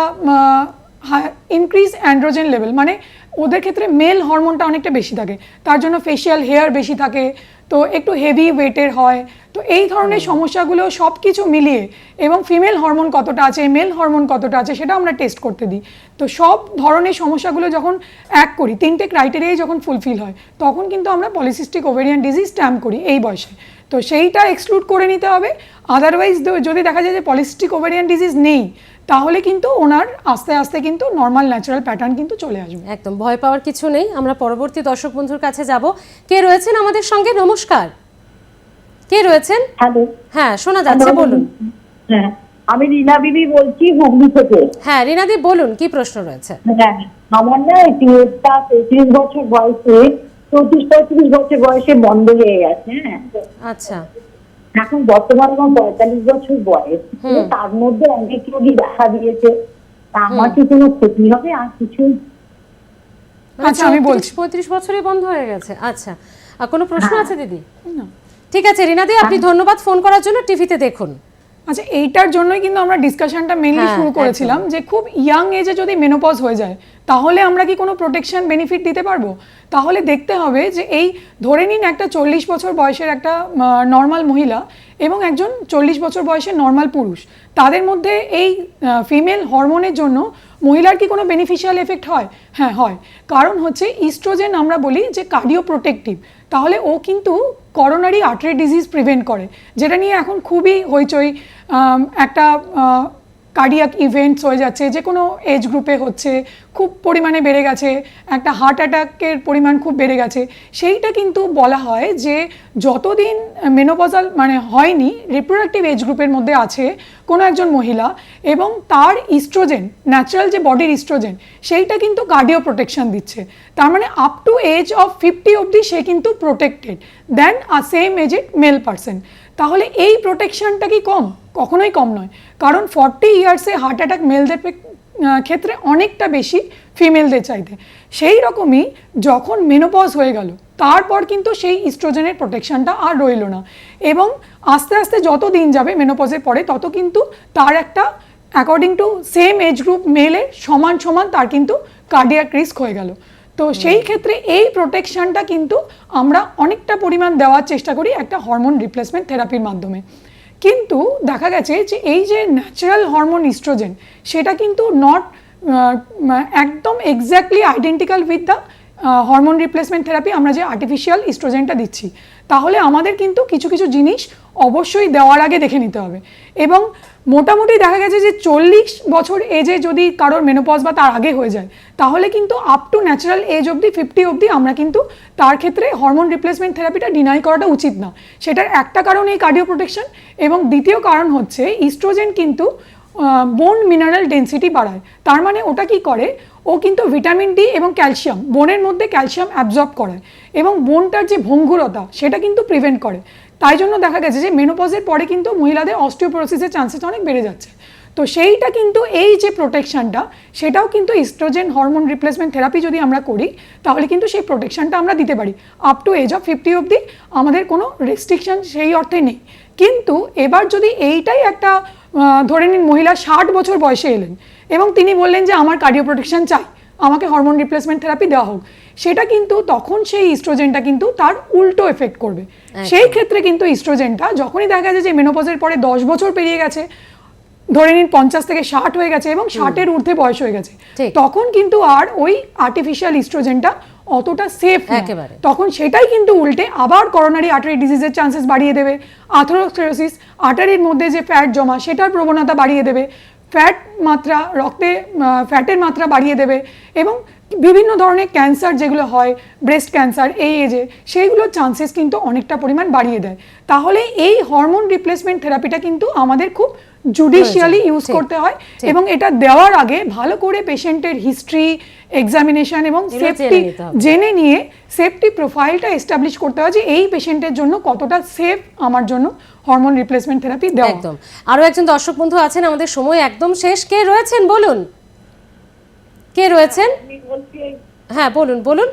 ইনক্রিজ অ্যান্ড্রোজেন লেভেল, মানে ওদের ক্ষেত্রে মেল হরমোনটা অনেকটা বেশি থাকে, তার জন্য ফেশিয়াল হেয়ার বেশি থাকে, তো একটু হেভি ওয়েটের হয়। তো এই ধরনের সমস্যাগুলো সব কিছু মিলিয়ে, এবং ফিমেল হরমোন কতটা আছে, মেল হরমোন কতটা আছে, সেটা আমরা টেস্ট করতে দিই। তো সব ধরনের সমস্যাগুলো যখন এক করি, 3টে ক্রাইটেরিয়াই যখন ফুলফিল হয়, তখন কিন্তু আমরা পলিসিস্টিক ওভারিয়ান ডিজিজ স্ট্যাম্প করি এই বয়সে। তো সেইটা এক্সক্লুড করে নিতে হবে। আদারওয়াইজ যদি দেখা যায় যে পলিসিস্টিক ওভারিয়ান ডিজিজ নেই, তাহলে কিন্তু ওনার আস্তে আস্তে কিন্তু নর্মাল ন্যাচারাল প্যাটার্ন কিন্তু চলে আসবে। একদম ভয় পাওয়ার কিছু নেই। আমরা পরবর্তী দর্শক বন্ধুর কাছে যাব। কে রয়েছেন আমাদের সঙ্গে? নমস্কার, কে রয়েছেন? হ্যালো, হ্যাঁ শোনা যাচ্ছে, বলুন। হ্যাঁ, আমি রীনা বিবি বলছি হুগলি থেকে। হ্যাঁ রিনাদি বলুন, কি প্রশ্ন রয়েছে? হ্যাঁ, আমার না টিউবটা 33 বছর বয়সে, 34-35 বছর বয়সে বন্ধ হয়ে গেছে। হ্যাঁ, আচ্ছা, এখন বর্তমানে আমার 45 বছর বয়স, তার মধ্যে অনেক রোগী দেখা দিয়েছে। তা আমার কি কোনো ক্ষতি হবে আর কিছু? আচ্ছা, আমি বলছি। 35 বছরই বন্ধ হয়ে গেছে। আচ্ছা, আর কোনো প্রশ্ন আছে দিদি? না। ঠিক আছে রিনাদি, আপনি ধন্যবাদ ফোন করার জন্য। টিভিতে দেখুন। আচ্ছা, এইটার জন্যই কিন্তু আমরা ডিসকাশনটা মেইনলি হ্যাঁ, শুরু করেছিলাম, যে খুব ইয়াং এজে যদি মেনোপজ হয়ে যায়, তাহলে আমরা কি কোনো প্রোটেকশন বেনিফিট দিতে পারবো? তাহলে দেখতে হবে যে এই ধরে নিন একটা 40 বছর বয়সের একটা নর্মাল মহিলা এবং একজন 40 বছর বয়সের নর্মাল পুরুষ, তাদের মধ্যে এই ফিমেল হরমোনের জন্য মহিলার কি কোনো বেনিফিশিয়াল এফেক্ট হয়? হ্যাঁ হয়। কারণ হচ্ছে ইস্ট্রোজেন আমরা বলি যে কার্ডিও প্রোটেক্টিভ, তাহলে ও কিন্তু করোনারি আর্টারি ডিজিজ প্রিভেন্ট করে, যেটা নিয়ে এখন খুবই হইচই, একটা কার্ডিয়াক ইভেন্টস হয়ে যাচ্ছে, যে কোনো এজ গ্রুপে হচ্ছে, খুব পরিমাণে বেড়ে গেছে, একটা হার্ট অ্যাটাকের পরিমাণ খুব বেড়ে গেছে। সেইটা কিন্তু বলা হয় যে যতদিন মেনোপজাল মানে হয়নি, রিপ্রোডাক্টিভ এজ গ্রুপের মধ্যে আছে কোনো একজন মহিলা, এবং তার ইস্ট্রোজেন, ন্যাচারাল যে বডির ইস্ট্রোজেন, সেইটা কিন্তু কার্ডিও প্রোটেকশন দিচ্ছে। তার মানে আপ টু এজ অফ 50 অবধি সে কিন্তু প্রোটেক্টেড দেন সেম এজেড মেল পারসন। তাহলে এই প্রোটেকশনটা কি কম? কখনোই কম নয়, কারণ 40 ইয়ার্সে হার্ট অ্যাটাক মেলদের ক্ষেত্রে অনেকটা বেশি ফিমেলদের চাইতে। সেই রকমই যখন মেনোপজ হয়ে গেল, তারপর কিন্তু সেই ইস্ট্রোজেনের প্রোটেকশনটা আর রইল না, এবং আস্তে আস্তে যত দিন যাবে মেনোপজের পরে, তত কিন্তু তার একটা according to same age group মেলের সমান সমান তার কিন্তু কার্ডিয়াক রিস্ক হয়ে গেল। তো সেই ক্ষেত্রে এই প্রোটেকশনটা কিন্তু আমরা অনেকটা পরিমাণ দেওয়ার চেষ্টা করি একটা হরমোন রিপ্লেসমেন্ট থেরাপির মাধ্যমে। কিন্তু দেখা গেছে যে এই যে ন্যাচারাল হরমোন ইস্ট্রোজেন, সেটা কিন্তু নট একদম exactly identical with the hormone replacement therapy আমরা যে আর্টিফিশিয়াল ইস্ট্রোজেনটা দিচ্ছি। তাহলে আমাদের কিন্তু কিছু কিছু জিনিস অবশ্যই দেওয়ার আগে দেখে নিতে হবে। এবং মোটামুটি দেখা গেছে যে 40 বছর এজে যদি কারোর মেনোপজ বা তার আগে হয়ে যায়, তাহলে কিন্তু আপ টু ন্যাচারাল এজ অবধি 50 অবধি আমরা কিন্তু তার ক্ষেত্রে হরমোন রিপ্লেসমেন্ট থেরাপিটা ডিনাই করাটা উচিত না। সেটার একটা কারণ এই কার্ডিও প্রোটেকশন, এবং দ্বিতীয় কারণ হচ্ছে ইস্ট্রোজেন কিন্তু বোন মিনারেল ডেন্সিটি বাড়ায়। তার মানে ওটা কি করে, ও কিন্তু ভিটামিন ডি এবং ক্যালসিয়াম, বোনের মধ্যে ক্যালসিয়াম অ্যাবজর্ব করায়, এবং বোনটার যে ভঙ্গুরতা সেটা কিন্তু প্রিভেন্ট করে। তাই জন্য দেখা গেছে যে মেনোপজের পরে কিন্তু মহিলাদের অস্টিওপোরোসিসের চান্সেস অনেক বেড়ে যাচ্ছে। তো সেইটা কিন্তু এই যে প্রোটেকশনটা, সেটাও কিন্তু ইস্ট্রোজেন হরমোন রিপ্লেসমেন্ট থেরাপি যদি আমরা করি, তাহলে কিন্তু সেই প্রোটেকশনটা আমরা দিতে পারি আপ টু এজ অফ 50 অবধি। আমাদের কোনো রেস্ট্রিকশন সেই অর্থে নেই। কিন্তু এবার যদি এইটাই একটা ধরে নিন মহিলা 60 বছর বয়সে এলেন এবং তিনি বললেন যে আমার কার্ডিও প্রোটেকশন চাই, আমাকে হরমোন রিপ্লেসমেন্ট থেরাপি দেওয়া হোক, সেটা কিন্তু তখন সেই ইস্ট্রোজেনটা কিন্তু তার উল্টো এফেক্ট করবে। সেই ক্ষেত্রে কিন্তু ইস্ট্রোজেনটা যখনই দেখা যায় যে মেনোপজের পরে 10 বছর পেরিয়ে গেছে, ধরে নিন 50 থেকে 60 হয়ে গেছে এবং 60-এর ঊর্ধ্বে বয়স হয়ে গেছে, তখন কিন্তু আর ওই আর্টিফিশিয়াল ইস্ট্রোজেনটা অতটা সেফ একেবারে। তখন সেটাই কিন্তু উল্টে আবার করোনারি আর্টারি ডিজিজের চান্সেস বাড়িয়ে দেবে, আথেরোস্ক্লেরোসিস, আর্টারির মধ্যে যে ফ্যাট জমা সেটার প্রবণতা বাড়িয়ে দেবে, ফ্যাট মাত্রা রক্তে ফ্যাটের মাত্রা বাড়িয়ে দেবে, এবং বিভিন্ন ধরনের ক্যান্সার যেগুলো হয়, ব্রেস্ট ক্যান্সার এই এজে, সেইগুলোর চান্সেস কিন্তু অনেকটা পরিমাণ বাড়িয়ে দেয়। তাহলে এই হরমোন রিপ্লেসমেন্ট থেরাপিটা কিন্তু আমাদের খুব জুডিশিয়ালি ইউজ ঠিক, করতে হয়, ঠিক। এবং এটা দেওয়ার আগে ভালো করে পেশেন্টের হিস্ট্রি, এক্সামিনেশন এবং এগুলো সেফটি জেনে নিতে হবে। জেনে নিয়ে সেফটি প্রোফাইলটা এস্টাবলিশ করতে হয় যে এই পেশেন্টের জন্য কতটা সেফ আমার জন্য হরমোন রিপ্লেসমেন্ট থেরাপি দেওয়া। একদম। আরো একজন দর্শক বন্ধু আছেন, আমাদের সময় একদম শেষ। কে রয়েছেন বলুন, কে রয়েছেন? আমি বলছি হ্যাঁ বলুন বলুন।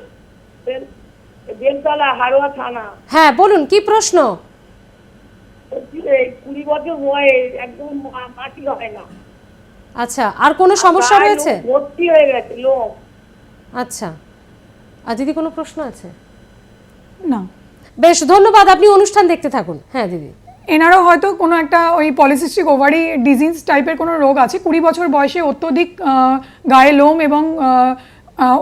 বেলতলা হারোয়া থানা। হ্যাঁ বলুন, কি প্রশ্ন? বলছি এই 20 বছর বয়স, একদম মাটি হয় না। আচ্ছা, আর কোনো সমস্যা গায়ে রয়েছে? লোম ভর্তি হয়ে গেছে লোম। আচ্ছা, আর দিদি কোনো প্রশ্ন আছে? না, বেশ, ধন্যবাদ, আপনি অনুষ্ঠান দেখতে থাকুন। হ্যাঁ দিদি। এনারও হয়তো কোনো একটা ওই পলিসিস্টিক ওভারি ডিজিজ টাইপের কোনো রোগ আছে, 20 বছর বয়সে অত্যধিক গায়ে লোম এবং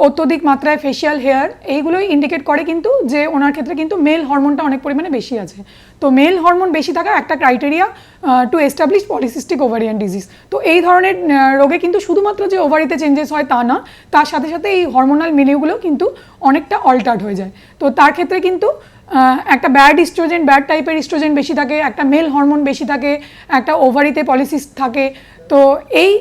অত্যধিক মাত্রায় ফেশিয়াল হেয়ার, এইগুলোই ইন্ডিকেট করে কিন্তু যে ওনার ক্ষেত্রে কিন্তু মেল হরমোনটা অনেক পরিমাণে বেশি আছে। তো মেল হরমোন বেশি থাকা একটা criteria to establish polycystic ovarian disease. তো এই ধরনের রোগে কিন্তু শুধুমাত্র যে ওভারিতে চেঞ্জেস হয় তা না, তার সাথে সাথে এই হরমোনাল মিলিউগুলো কিন্তু অনেকটা অল্টার্ড হয়ে যায়। তো তার ক্ষেত্রে কিন্তু একটা ব্যাড ইস্ট্রোজেন, ব্যাড টাইপের ইস্ট্রোজেন বেশি থাকে, একটা মেল হরমোন বেশি থাকে, একটা ওভারিতে পলিসিস্ট থাকে। তো এই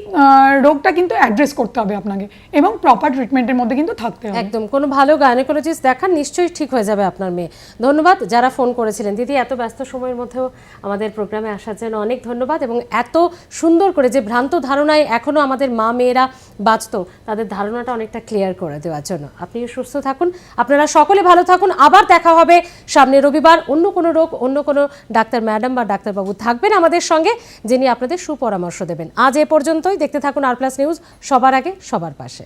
রোগটা কিন্তু অ্যাড্রেস করতে হবে আপনাকে, এবং প্রপার ট্রিটমেন্টের মধ্যে কিন্তু থাকতে হবে। একদম, কোনো ভালো গাইনোকোলজিস্ট দেখান, নিশ্চয়ই ঠিক হয়ে যাবে আপনার মেয়ে। ধন্যবাদ যারা ফোন করেছিলেন। দিদি, এত ব্যস্ত সময়ের মধ্যেও আমাদের প্রোগ্রামে আসার জন্য অনেক ধন্যবাদ, এবং এত সুন্দর করে যে ভ্রান্ত ধারণায় এখনও আমাদের মা মেয়েরা বাঁচত, তাদের ধারণাটা অনেকটা ক্লিয়ার করে দেওয়ার জন্য। আপনিও সুস্থ থাকুন, আপনারা সকলে ভালো থাকুন। আবার দেখা হবে সামনে রবিবার। অন্য কোনো রোগ, অন্য কোনো ডাক্তার ম্যাডাম বা ডাক্তারবাবু থাকবেন আমাদের সঙ্গে, যিনি আপনাদের সুপরামর্শ দেবেন। আজ এ পর্যন্তই। দেখতে থাকুন আর প্লাস নিউজ, সবার আগে সবার পাশে।